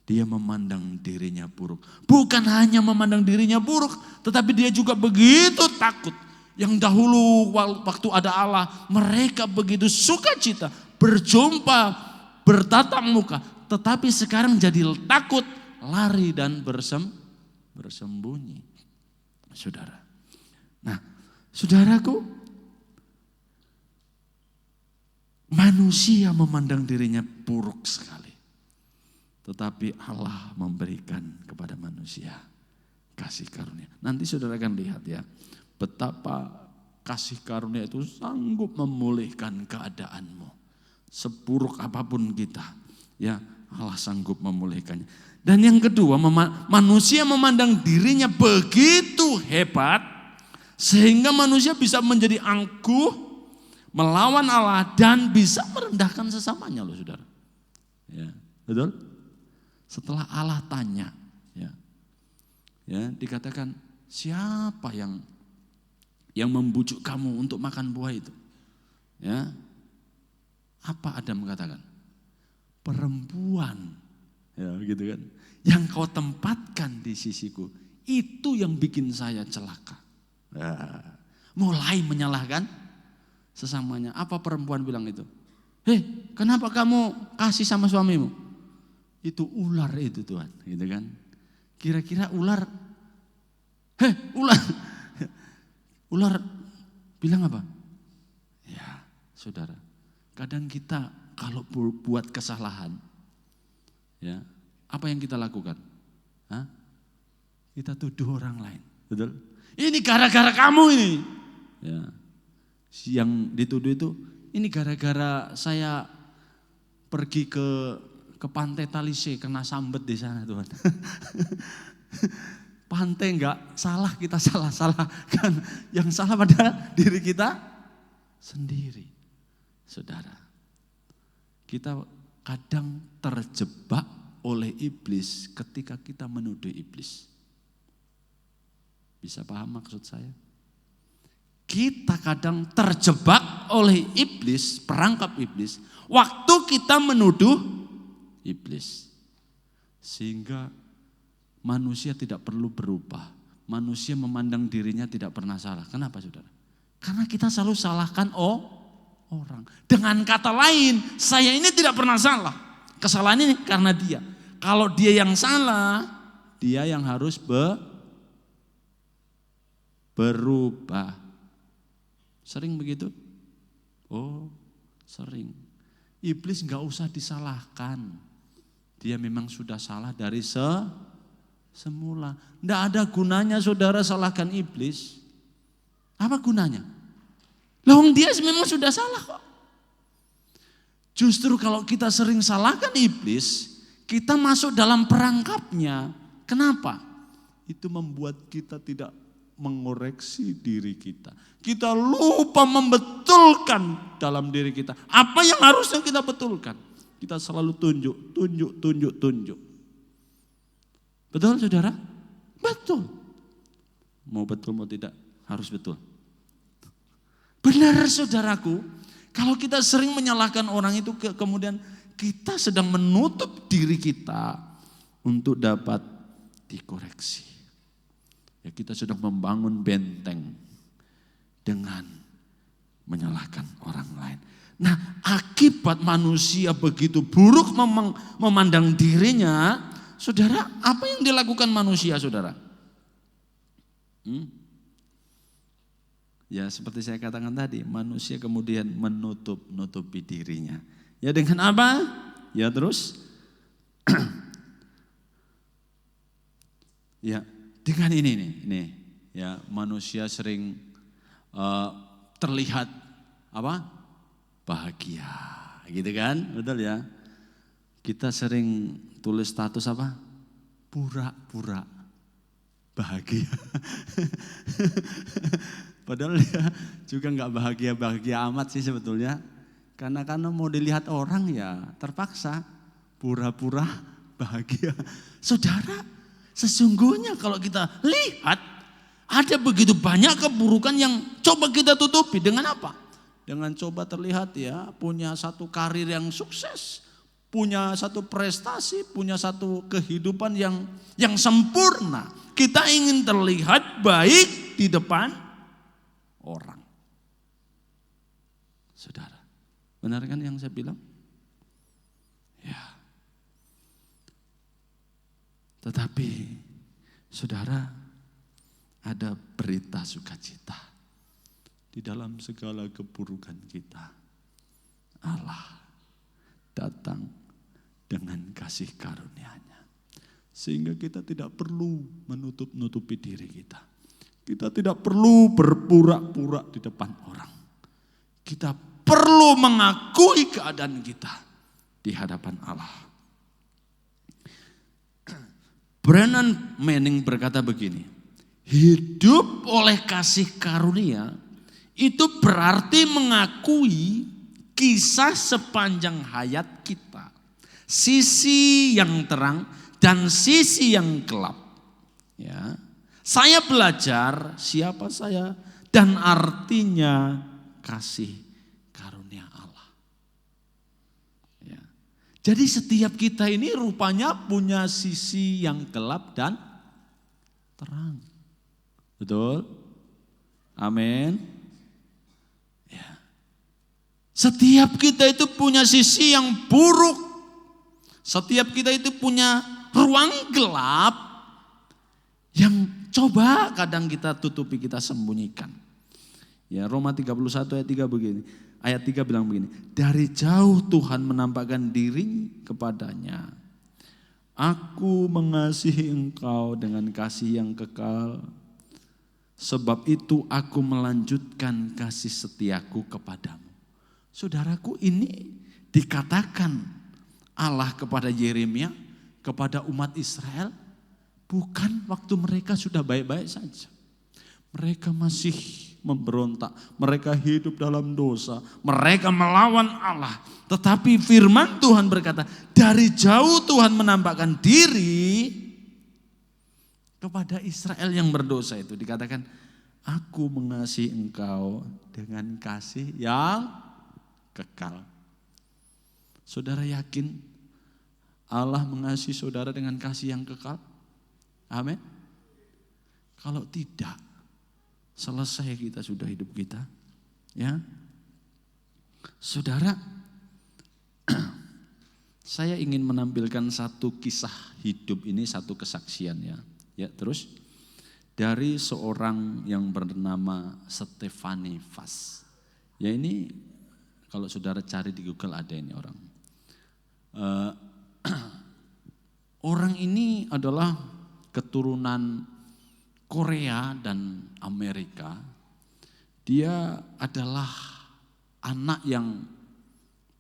dia memandang dirinya buruk. Bukan hanya memandang dirinya buruk, tetapi dia juga begitu takut. Yang dahulu waktu ada Allah, mereka begitu sukacita, berjumpa, bertatap muka. Tetapi sekarang jadi takut, lari dan bersembunyi. Saudara. Nah, saudaraku, manusia memandang dirinya buruk sekali. Tetapi Allah memberikan kepada manusia kasih karunia. Nanti saudara akan lihat ya, betapa kasih karunia itu sanggup memulihkan keadaanmu. Seburuk apapun kita, ya Allah sanggup memulihkannya. Dan yang kedua, manusia memandang dirinya begitu hebat, sehingga manusia bisa menjadi angkuh, melawan Allah dan bisa merendahkan sesamanya loh saudara. Ya, betul? Setelah Allah tanya, ya dikatakan siapa yang membujuk kamu untuk makan buah itu? Ya, apa Adam mengatakan? Perempuan, ya gitu kan? Yang kau tempatkan di sisiku, itu yang bikin saya celaka. Ya, mulai menyalahkan sesamanya. Apa perempuan bilang itu? Hei, kenapa kamu kasih sama suamimu? Itu ular itu Tuhan, gitu kan? Kira-kira ular, ular bilang apa? Ya, saudara, kadang kita kalau buat kesalahan, ya, apa yang kita lakukan? Hah? Kita tuduh orang lain, betul? Ini gara-gara kamu ini. Ya. Yang dituduh itu, ini gara-gara saya pergi ke pantai Talise kena sambet di sana Tuhan. Pantai enggak salah, kita salah-salahkan. Yang salah pada diri kita sendiri. Saudara, kita kadang terjebak oleh iblis ketika kita menuduh iblis. Bisa paham maksud saya? Kita kadang terjebak oleh iblis, perangkap iblis, waktu kita menuduh iblis. Sehingga manusia tidak perlu berubah. Manusia memandang dirinya tidak pernah salah. Kenapa saudara? Karena kita selalu salahkan orang. Dengan kata lain, saya ini tidak pernah salah. Kesalahan ini karena dia. Kalau dia yang salah, dia yang harus berubah. Sering begitu? Oh, sering. Iblis enggak usah disalahkan. Dia memang sudah salah dari semula. Enggak ada gunanya saudara salahkan iblis. Apa gunanya? Loh, dia memang sudah salah kok. Justru kalau kita sering salahkan iblis, kita masuk dalam perangkapnya. Kenapa? Itu membuat kita tidak mengoreksi diri kita. Kita lupa membetulkan dalam diri kita. Apa yang harusnya kita betulkan? Kita selalu tunjuk. Betul saudara? Betul. Mau betul mau tidak, harus betul. Benar saudaraku, kalau kita sering menyalahkan orang itu kemudian kita sedang menutup diri kita untuk dapat dikoreksi. Ya, kita sudah membangun benteng dengan menyalahkan orang lain. Nah, akibat manusia begitu buruk memandang dirinya, saudara, apa yang dilakukan manusia, saudara? Ya seperti saya katakan tadi, manusia kemudian menutupi dirinya. Ya dengan apa? Ya terus, ya dengan ini nih, ya manusia sering terlihat apa? Bahagia, gitu kan? Betul ya? Kita sering tulis status apa? Pura-pura bahagia. Padahal dia juga nggak bahagia amat sih sebetulnya. Karena mau dilihat orang ya terpaksa pura-pura bahagia. Saudara, sesungguhnya kalau kita lihat ada begitu banyak keburukan yang coba kita tutupi dengan apa? Dengan coba terlihat ya punya satu karir yang sukses, punya satu prestasi, punya satu kehidupan yang sempurna. Kita ingin terlihat baik di depan orang. Saudara, benar kan yang saya bilang? Ya. Tetapi saudara, ada berita sukacita. Di dalam segala keburukan kita, Allah datang dengan kasih karunia-Nya. Sehingga kita tidak perlu menutup-nutupi diri kita. Kita tidak perlu berpura-pura di depan orang. Kita perlu mengakui keadaan kita di hadapan Allah. Brennan Manning berkata begini, hidup oleh kasih karunia itu berarti mengakui kisah sepanjang hayat kita. Sisi yang terang dan sisi yang gelap. Ya. Saya belajar siapa saya dan artinya kasih karunia Allah. Ya. Jadi setiap kita ini rupanya punya sisi yang gelap dan terang. Betul? Amin. Ya. Setiap kita itu punya sisi yang buruk. Setiap kita itu punya ruang gelap yang coba kadang kita tutupi, kita sembunyikan. Ya, Roma 31 ayat 3 begini. Ayat 3 bilang begini, dari jauh Tuhan menampakkan diri kepadanya. Aku mengasihi engkau dengan kasih yang kekal. Sebab itu aku melanjutkan kasih setiaku kepadamu. Saudaraku, ini dikatakan Allah kepada Yeremia, kepada umat Israel. Bukan waktu mereka sudah baik-baik saja. Mereka masih memberontak. Mereka hidup dalam dosa. Mereka melawan Allah. Tetapi firman Tuhan berkata, dari jauh Tuhan menampakkan diri kepada Israel yang berdosa itu. Dikatakan, aku mengasihi engkau dengan kasih yang kekal. Saudara yakin Allah mengasihi saudara dengan kasih yang kekal? Amin. Kalau tidak, selesai kita sudah hidup kita. Ya, saudara, saya ingin menampilkan satu kisah hidup ini, satu kesaksian ya. Ya, terus dari seorang yang bernama Stephanie Fass. Ya ini kalau saudara cari di Google ada ini orang. Orang ini adalah keturunan Korea dan Amerika. Dia adalah anak yang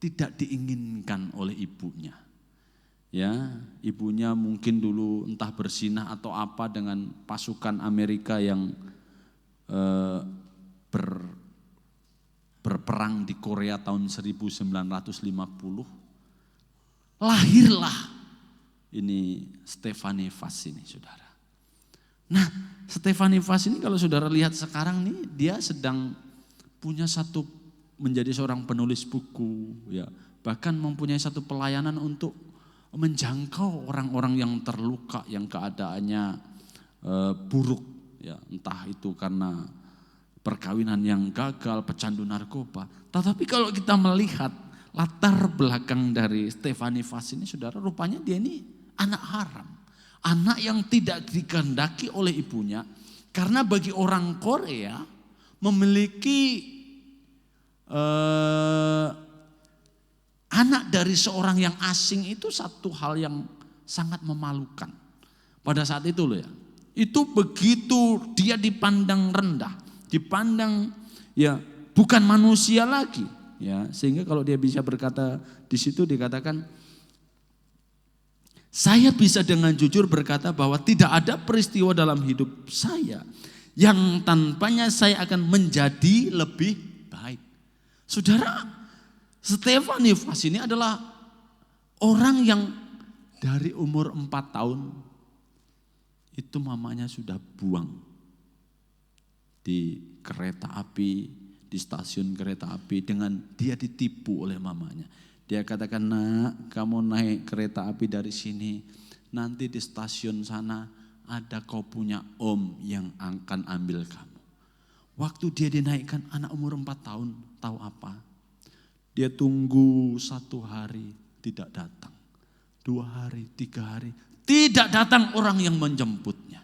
tidak diinginkan oleh ibunya. Ya, ibunya mungkin dulu entah bersinah atau apa dengan pasukan Amerika yang berperang di Korea tahun 1950. Lahirlah ini Stephanie Fass ini, saudara. Nah, Stephanie Fass ini kalau saudara lihat sekarang nih, dia sedang punya menjadi seorang penulis buku, ya, bahkan mempunyai satu pelayanan untuk menjangkau orang-orang yang terluka, yang keadaannya buruk, ya, entah itu karena perkawinan yang gagal, pecandu narkoba. Tetapi kalau kita melihat latar belakang dari Stephanie Fass ini, saudara, rupanya dia ini anak haram, anak yang tidak dikehendaki oleh ibunya, karena bagi orang Korea memiliki anak dari seorang yang asing itu satu hal yang sangat memalukan. Pada saat itu loh ya. Itu begitu dia dipandang rendah, dipandang ya bukan manusia lagi ya, sehingga kalau dia bisa berkata di situ dikatakan, saya bisa dengan jujur berkata bahwa tidak ada peristiwa dalam hidup saya yang tanpanya saya akan menjadi lebih baik. Saudara, Stefanifas ini adalah orang yang dari umur 4 tahun itu mamanya sudah buang di kereta api, di stasiun kereta api, dengan dia ditipu oleh mamanya. Dia katakan, nak, kamu naik kereta api dari sini, nanti di stasiun sana ada kau punya om yang akan ambil kamu. Waktu dia dinaikkan, anak umur 4 tahun, tahu apa? Dia tunggu 1 hari tidak datang, 2 hari, 3 hari, tidak datang orang yang menjemputnya.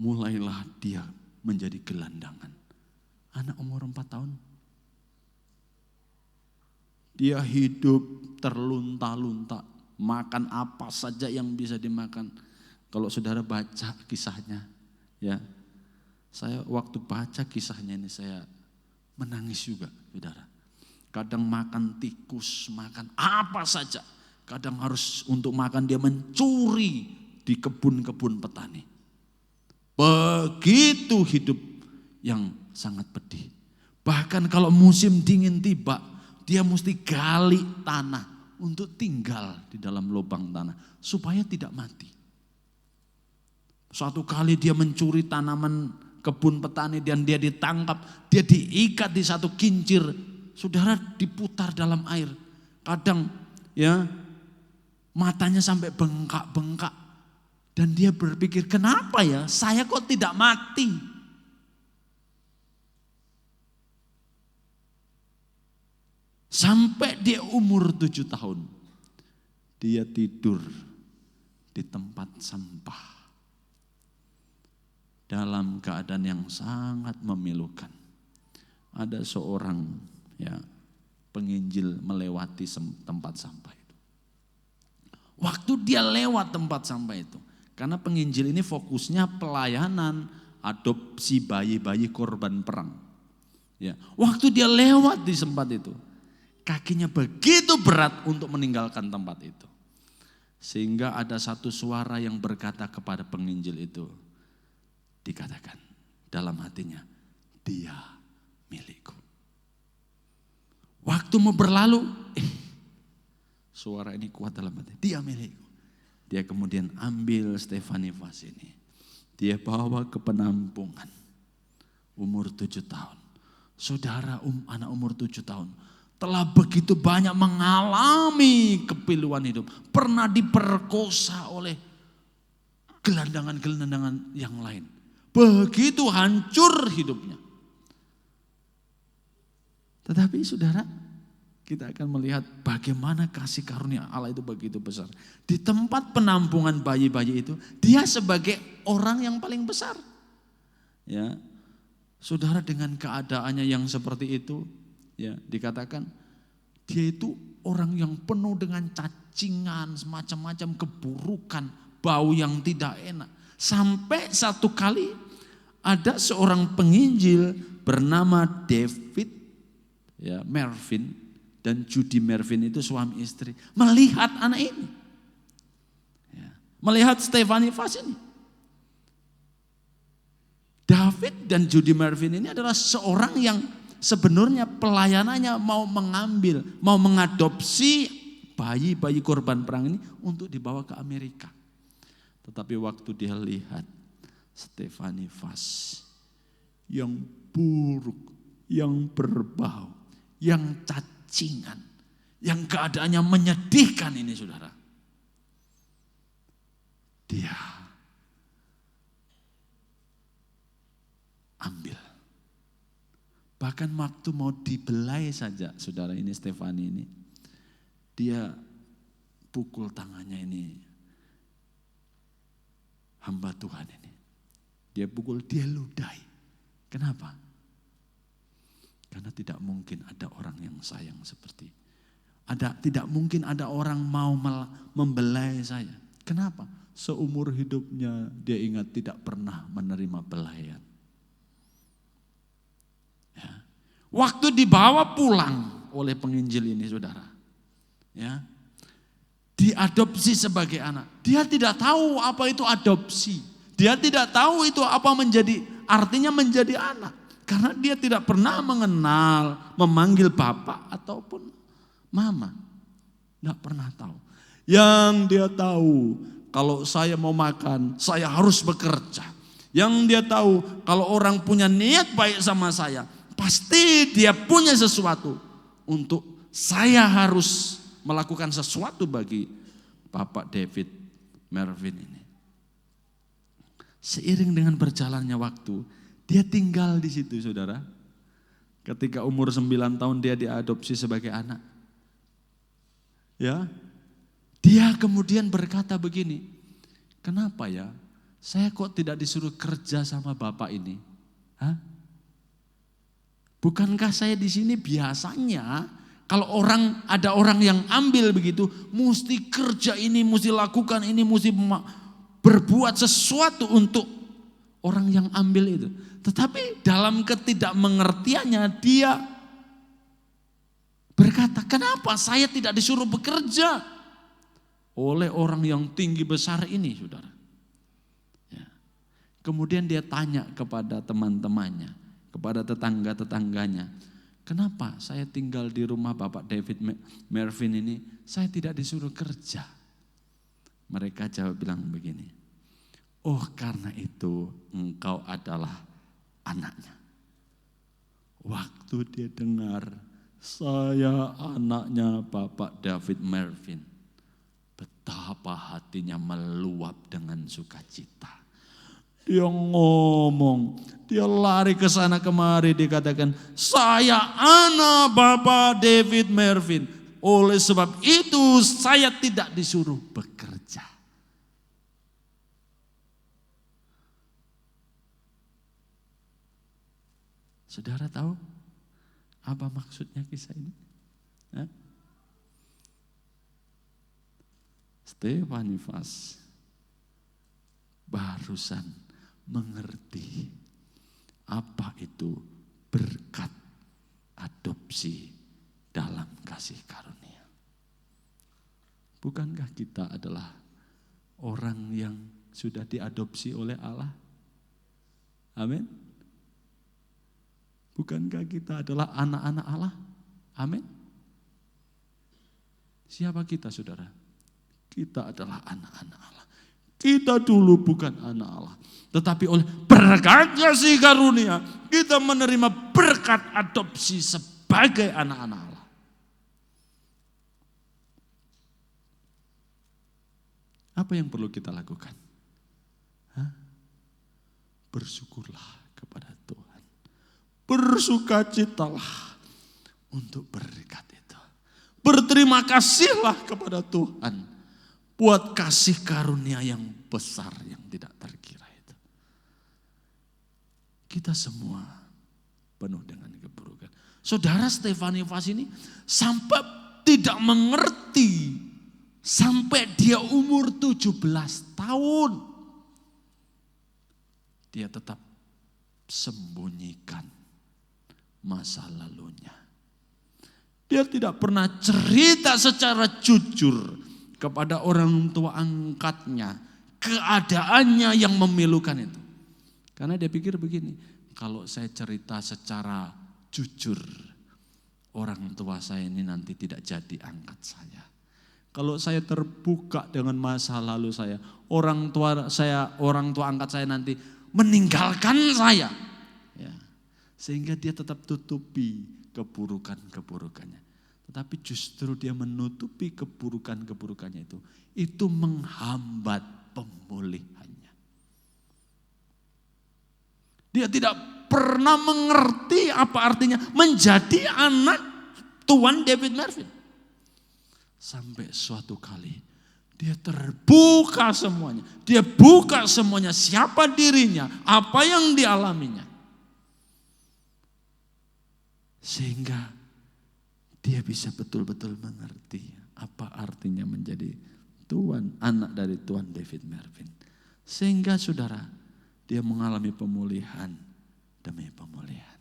Mulailah dia menjadi gelandangan. Anak umur 4 tahun. Dia hidup terlunta-lunta, makan apa saja yang bisa dimakan. Kalau saudara baca kisahnya, ya, saya waktu baca kisahnya ini saya menangis juga, saudara. Kadang makan tikus, makan apa saja. Kadang harus untuk makan dia mencuri di kebun-kebun petani. Begitu hidup yang sangat pedih. Bahkan kalau musim dingin tiba, dia mesti gali tanah untuk tinggal di dalam lubang tanah supaya tidak mati. Suatu kali dia mencuri tanaman kebun petani dan dia ditangkap, dia diikat di satu kincir, saudara, diputar dalam air. Kadang ya matanya sampai bengkak-bengkak dan dia berpikir, kenapa ya saya kok tidak mati? Sampai dia umur 7 tahun, dia tidur di tempat sampah dalam keadaan yang sangat memilukan. Ada seorang ya penginjil melewati tempat sampah itu. Waktu dia lewat tempat sampah itu, karena penginjil ini fokusnya pelayanan adopsi bayi-bayi korban perang. Ya, waktu dia lewat di tempat itu, kakinya begitu berat untuk meninggalkan tempat itu. Sehingga ada satu suara yang berkata kepada penginjil itu, dikatakan dalam hatinya, dia milikku. Waktu mau berlalu, suara ini kuat dalam hati, dia milikku. Dia kemudian ambil Stefanifas ini, dia bawa ke penampungan. Umur 7 tahun. Saudara, anak umur 7 tahun telah begitu banyak mengalami kepiluan hidup. Pernah diperkosa oleh gelandangan-gelandangan yang lain. Begitu hancur hidupnya. Tetapi saudara, kita akan melihat bagaimana kasih karunia Allah itu begitu besar. Di tempat penampungan bayi-bayi itu, dia sebagai orang yang paling besar. Ya, saudara, dengan keadaannya yang seperti itu, ya, dikatakan dia itu orang yang penuh dengan cacingan, semacam-macam keburukan, bau yang tidak enak. Sampai satu kali ada seorang penginjil bernama David, ya, Mervyn dan Judy Mervyn, itu suami istri, melihat anak ini, ya, melihat Stefanifas ini. David dan Judy Mervyn ini adalah seorang yang sebenarnya pelayanannya mau mengambil, mau mengadopsi bayi-bayi korban perang ini untuk dibawa ke Amerika. Tetapi waktu dia lihat Stefanifas yang buruk, yang berbau, yang cacingan, yang keadaannya menyedihkan ini, saudara, dia ambil. Bahkan waktu mau dibelai saja, saudara, ini Stefani ini, dia pukul tangannya ini, hamba Tuhan ini. Dia pukul, dia ludahi. Kenapa? tidak mungkin ada orang yang sayang seperti tidak mungkin ada orang mau membelai saya. Kenapa? Seumur hidupnya dia ingat tidak pernah menerima belaian. Ya. Waktu dibawa pulang oleh penginjil ini, saudara, ya, diadopsi sebagai anak. Dia tidak tahu apa itu adopsi. Dia tidak tahu itu apa artinya menjadi anak. Karena dia tidak pernah mengenal, memanggil bapak ataupun mama. Tidak pernah tahu. Yang dia tahu, kalau saya mau makan, saya harus bekerja. Yang dia tahu, kalau orang punya niat baik sama saya, pasti dia punya sesuatu untuk saya harus melakukan sesuatu bagi Bapak David Mervin ini. Seiring dengan berjalannya waktu, dia tinggal di situ, saudara. Ketika umur 9 tahun dia diadopsi sebagai anak. Ya, dia kemudian berkata begini, kenapa ya saya kok tidak disuruh kerja sama bapak ini? Hah? Bukankah saya di sini biasanya kalau ada orang yang ambil begitu, mesti kerja ini, mesti lakukan ini, mesti berbuat sesuatu untuk orang yang ambil itu. Tetapi dalam ketidakmengertiannya dia berkata, kenapa saya tidak disuruh bekerja oleh orang yang tinggi besar ini, saudara. Ya. Kemudian dia tanya kepada teman-temannya, kepada tetangga-tetangganya, kenapa saya tinggal di rumah Bapak David Mervin ini, saya tidak disuruh kerja. Mereka jawab bilang begini, oh karena itu engkau adalah anaknya. Waktu dia dengar, saya anaknya Bapak David Mervin, betapa hatinya meluap dengan sukacita. Dia ngomong, dia lari ke sana kemari, dikatakan, saya anak Bapak David Mervin. Oleh sebab itu saya tidak disuruh bekerja. Saudara tahu apa maksudnya kisah ini? Stefanifas barusan mengerti apa itu berkat adopsi dalam kasih karunia. Bukankah kita adalah orang yang sudah diadopsi oleh Allah? Amin. Bukankah kita adalah anak-anak Allah? Amin. Siapa kita, saudara? Kita adalah anak-anak Allah. Kita dulu bukan anak Allah. Tetapi oleh berkat kasih karunia, kita menerima berkat adopsi sebagai anak-anak Allah. Apa yang perlu kita lakukan? Bersyukurlah kepada Tuhan. Bersukacitalah untuk berkat itu. Berterima kasihlah kepada Tuhan buat kasih karunia yang besar yang tidak terkira itu. Kita semua penuh dengan keburukan. Saudara Stefanifas ini sampai tidak mengerti sampai dia umur 17 tahun. Dia tetap sembunyikan masa lalunya. Dia tidak pernah cerita secara jujur kepada orang tua angkatnya keadaannya yang memilukan itu. Karena dia pikir begini, kalau saya cerita secara jujur, orang tua saya ini nanti tidak jadi angkat saya. Kalau saya terbuka dengan masa lalu saya, orang tua angkat saya nanti meninggalkan saya. Ya. Sehingga dia tetap tutupi keburukan-keburukannya. Tetapi justru dia menutupi keburukan-keburukannya itu menghambat pemulihannya. Dia tidak pernah mengerti apa artinya menjadi anak Tuan David Mervin. Sampai suatu kali dia terbuka semuanya. Dia buka semuanya, siapa dirinya, apa yang dialaminya. Sehingga dia bisa betul-betul mengerti apa artinya menjadi anak dari Tuan David Mervin. Sehingga saudara, dia mengalami pemulihan demi pemulihan.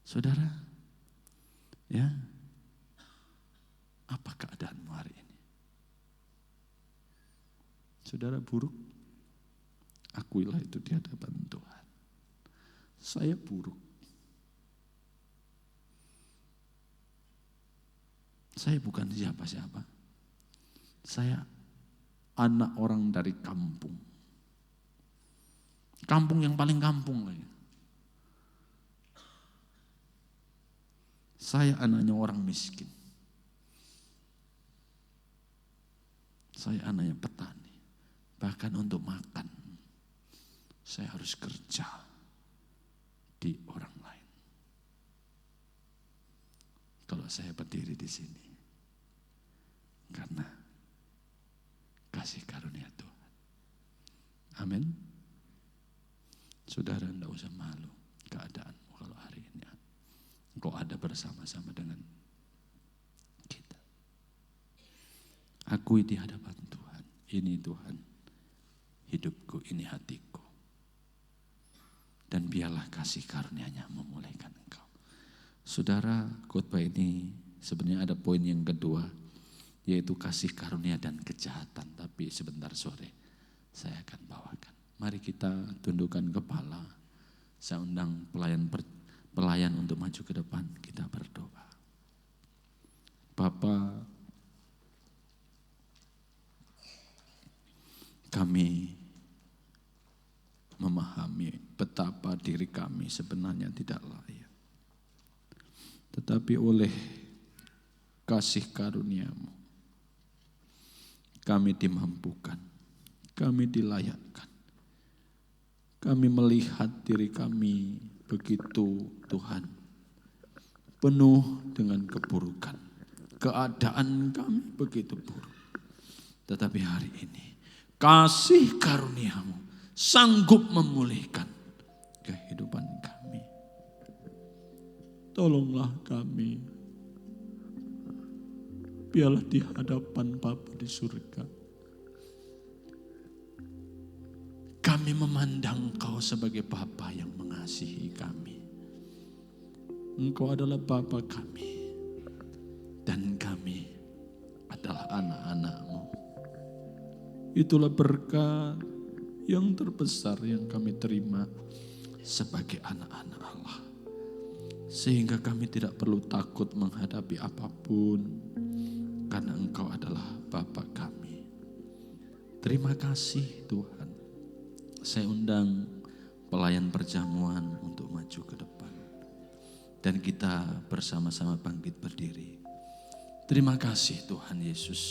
Saudara, ya, apa keadaanmu hari ini? Saudara buruk, akuilah itu di hadapan Tuhan. Saya buruk. Saya bukan siapa-siapa. Saya anak orang dari kampung. Kampung yang paling kampung lagi. Saya anaknya orang miskin. Saya anaknya petani. Bahkan untuk makan, saya harus kerja di orang lain. Kalau saya berdiri di sini, karena kasih karunia Tuhan. Amin. Saudara, tidak usah malu keadaanmu kalau hari ini engkau ada bersama-sama dengan kita. Akui di hadapan Tuhan, ini Tuhan, hidupku, ini hatiku. Dan biarlah kasih karunia-Nya memulihkan engkau. Saudara, khotbah ini sebenarnya ada poin yang kedua, yaitu kasih karunia dan kejahatan. Tapi sebentar sore saya akan bawakan. Mari kita tundukkan kepala. Saya undang pelayan untuk maju ke depan. Kita berdoa. Bapa, kami memahami betapa diri kami sebenarnya tidak layak. Tetapi oleh kasih karunia-Mu, kami dimampukan, kami dilayakkan. Kami melihat diri kami begitu, Tuhan, penuh dengan keburukan. Keadaan kami begitu buruk. Tetapi hari ini, kasih karunia-Mu sanggup memulihkan kehidupan kami. Tolonglah kami, biarlah di hadapan Bapa di surga, kami memandang Engkau sebagai Bapa yang mengasihi kami. Engkau adalah Bapa kami, dan kami adalah anak-anak-Mu. Itulah berkat yang terbesar yang kami terima sebagai anak-anak Allah. Sehingga kami tidak perlu takut menghadapi apapun, karena Engkau adalah Bapa kami. Terima kasih Tuhan. Saya undang pelayan perjamuan untuk maju ke depan. Dan kita bersama-sama bangkit berdiri. Terima kasih Tuhan Yesus.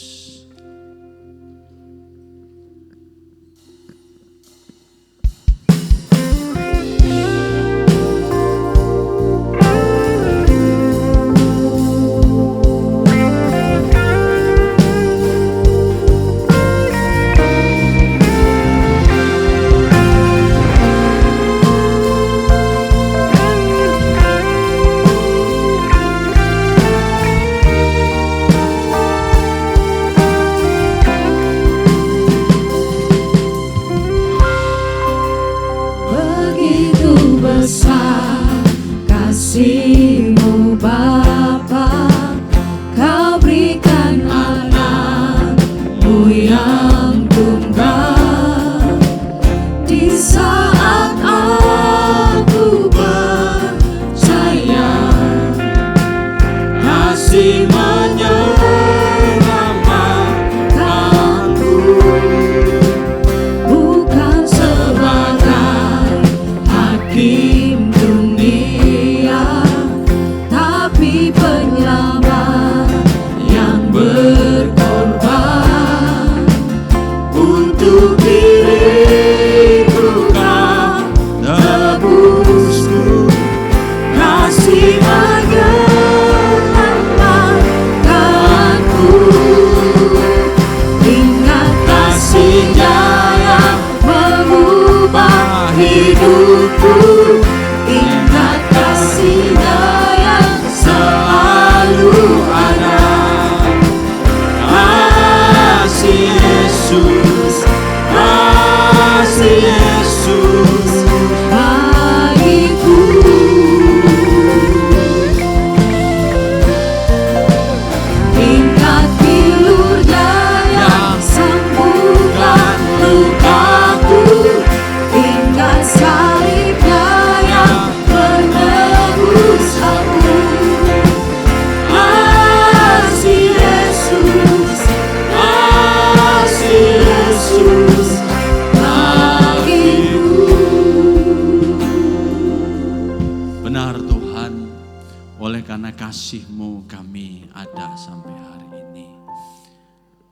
Oleh karena kasih-Mu kami ada sampai hari ini.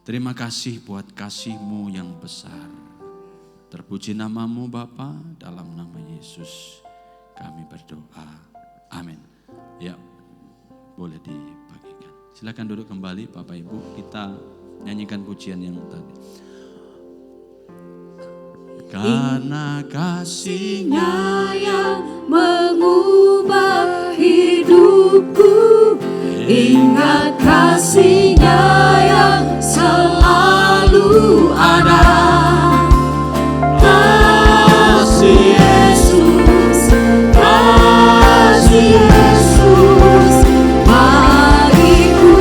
Terima kasih buat kasih-Mu yang besar. Terpuji nama-Mu Bapa, dalam nama Yesus kami berdoa. Amin. Ya, boleh dibagikan. Silakan duduk kembali Bapak Ibu, kita nyanyikan pujian yang tadi. Karena kasih-Nya yang mengubah hidupku, ingat kasih-Nya yang selalu ada. Kasih Yesus, kasih Yesus bagiku.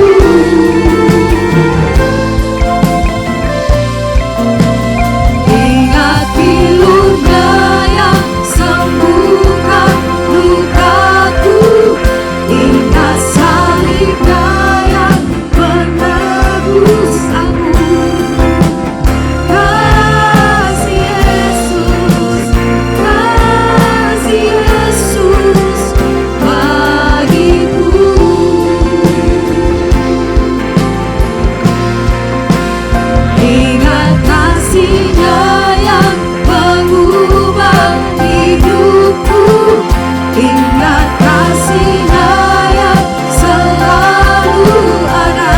Ingat pilur-Nya yang sembuhkan lukaku, ingat salib-Nya yang menebus aku. Kasih Yesus, kasih Yesus bagiku. Ingat kasih-Nya yang mengubah hidupku, ingat kasih-Nya yang selalu ada.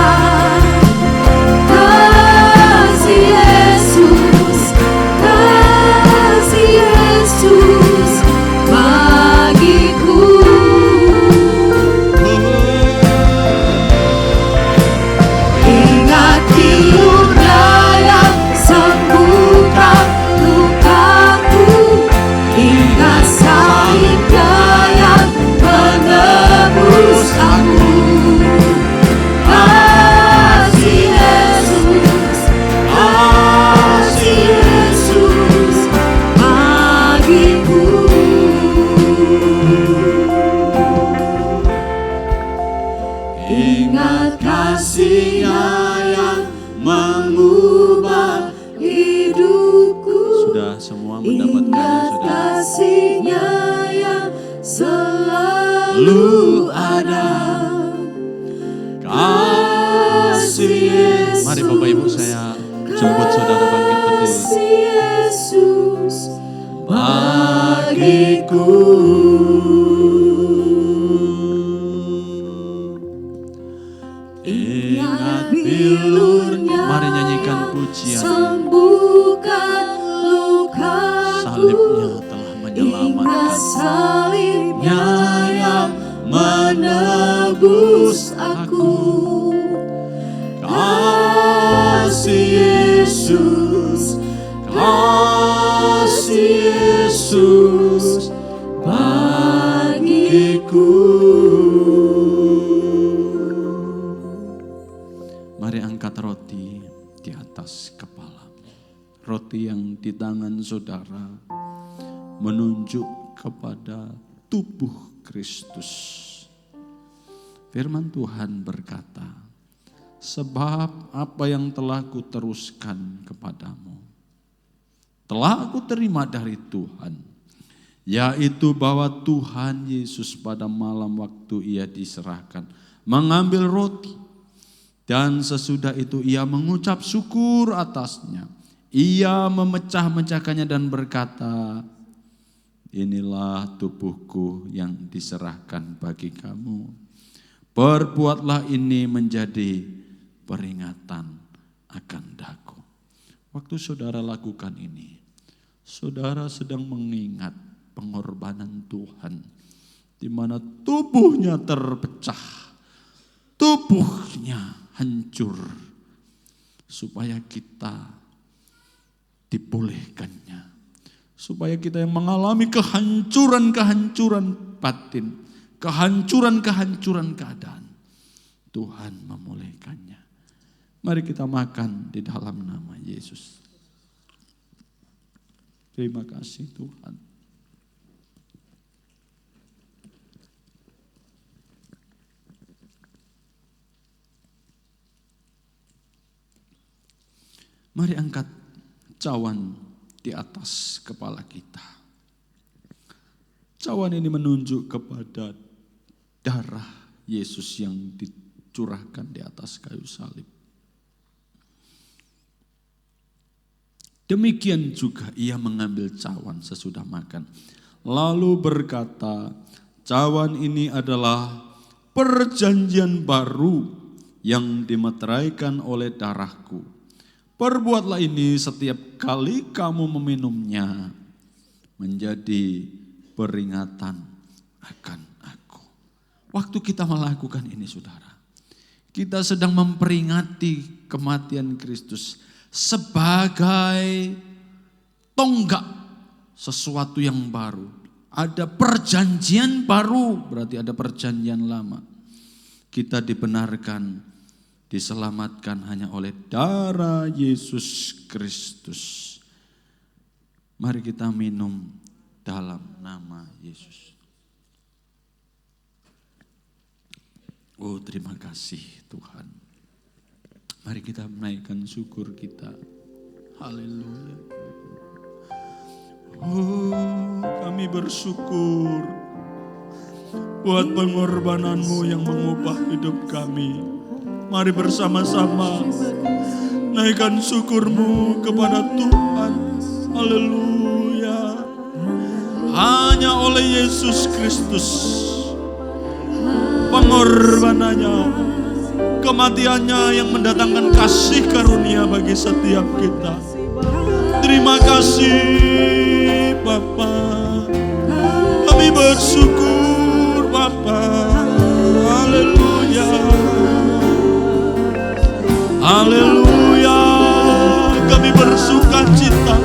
Kasih Yesus, kasih Yesus bagiku. Ingat pilur-Nya yang sembuhkan lukaku, ingat salib-Nya yang menebus aku. Kasih Yesus, kasih Yesus bagiku. Ingat kasih-Nya yang mengubah hidupku, sudah semua mendapatkannya ingat sudah. kasih-Nya yang selalu ada. Kasih Yesus, Mari Bapak Ibu saya jemput saudara bangkit berdiri. kasih Yesus bagiku. Ingat pilur-Nya Mari nyanyikan pujian. sembuhkan lukaku, Salibnya telah ingat menyelamatkan. salib-Nya yang menebus aku. Kasih Yesus, kasih Yesus bagiku. Mari angkat roti di atas kepala. Roti yang di tangan saudara menunjuk kepada tubuh Kristus. Firman Tuhan berkata, sebab apa yang telah kuteruskan kepadamu, telah aku terima dari Tuhan, yaitu bahwa Tuhan Yesus pada malam waktu ia diserahkan, mengambil roti, dan sesudah itu ia mengucap syukur atasnya. Ia memecah-mecahkannya dan berkata, inilah tubuhku yang diserahkan bagi kamu. Perbuatlah ini menjadi peringatan akan daku. Waktu saudara lakukan ini, saudara sedang mengingat pengorbanan Tuhan, di mana tubuhnya terpecah, tubuhnya hancur, supaya kita dipulihkannya, supaya kita yang mengalami kehancuran-kehancuran batin, kehancuran-kehancuran keadaan, Tuhan memulihkannya. Mari kita makan di dalam nama Yesus. Terima kasih Tuhan. Mari angkat cawan di atas kepala kita. Cawan ini menunjuk kepada darah Yesus yang dicurahkan di atas kayu salib. Demikian juga ia mengambil cawan sesudah makan. Lalu berkata, cawan ini adalah perjanjian baru yang dimeteraikan oleh darahku. Perbuatlah ini setiap kali kamu meminumnya menjadi peringatan akan aku. Waktu kita melakukan ini saudara, kita sedang memperingati kematian Kristus sebagai tonggak sesuatu yang baru. Ada perjanjian baru, berarti ada perjanjian lama. Kita dibenarkan, diselamatkan hanya oleh darah Yesus Kristus. Mari kita minum dalam nama Yesus. Oh, terima kasih Tuhan. Mari kita menaikkan syukur kita. Haleluya. Oh, kami bersyukur buat pengorbananmu yang mengubah hidup kami. Mari bersama-sama naikkan syukurmu kepada Tuhan. Haleluya. Hanya oleh Yesus Kristus, pengorbanannya, kematiannya yang mendatangkan kasih karunia bagi setiap kita. Terima kasih Bapa. Kami bersyukur Bapa. Haleluya. Haleluya. Kami bersukacita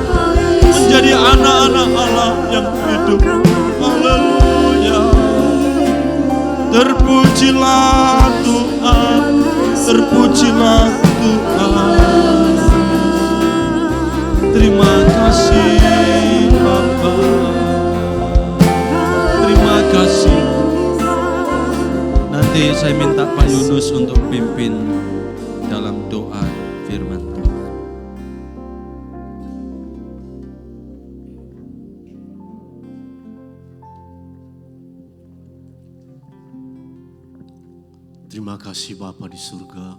menjadi anak-anak Allah yang hidup. Haleluya. Terpujilah Tuhan. Terpujilah Tuhan. Terima kasih Bapa. Terima kasih. Nanti saya minta Pak Yunus untuk pimpin dalam doa firman Tuhan. Terima kasih Bapa di surga.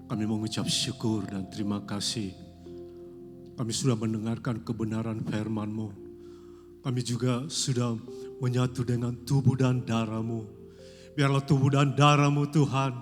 Kami mengucap syukur dan terima kasih. Kami sudah mendengarkan kebenaran firman-Mu. Kami juga sudah menyatu dengan tubuh dan darah-Mu. Biarlah tubuh dan darah-Mu Tuhan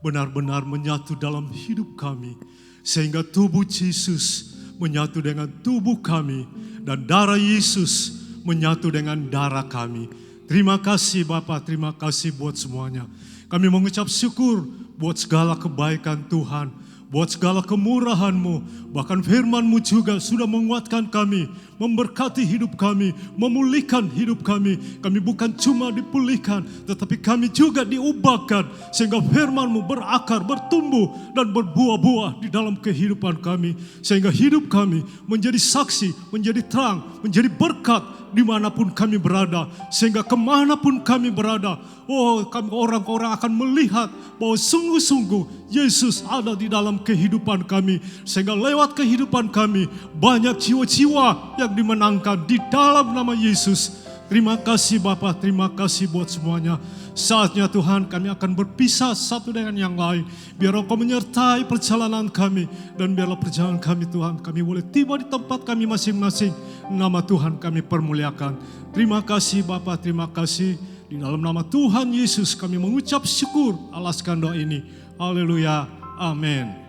benar-benar menyatu dalam hidup kami. Sehingga tubuh Yesus menyatu dengan tubuh kami. Dan darah Yesus menyatu dengan darah kami. Terima kasih Bapa, terima kasih buat semuanya. Kami mengucap syukur buat segala kebaikan Tuhan. Buat segala kemurahan-Mu, bahkan firman-Mu juga sudah menguatkan kami, memberkati hidup kami, memulihkan hidup kami. Kami bukan cuma dipulihkan, tetapi kami juga diubahkan, sehingga firman-Mu berakar, bertumbuh, dan berbuah-buah di dalam kehidupan kami. Sehingga hidup kami menjadi saksi, menjadi terang, menjadi berkat dimanapun kami berada. Sehingga kemanapun kami berada, orang-orang akan melihat bahwa sungguh-sungguh Yesus ada di dalam kehidupan kami. Sehingga lewat kehidupan kami banyak jiwa-jiwa yang dimenangkan di dalam nama Yesus. Terima kasih Bapa, terima kasih buat semuanya. Saatnya Tuhan kami akan berpisah satu dengan yang lain. Biar Engkau menyertai perjalanan kami. Dan biarlah perjalanan kami Tuhan, kami boleh tiba di tempat kami masing-masing. Nama Tuhan kami permuliakan. Terima kasih Bapa, terima kasih. Di dalam nama Tuhan Yesus kami mengucap syukur alaskan doa ini. Haleluya, amin.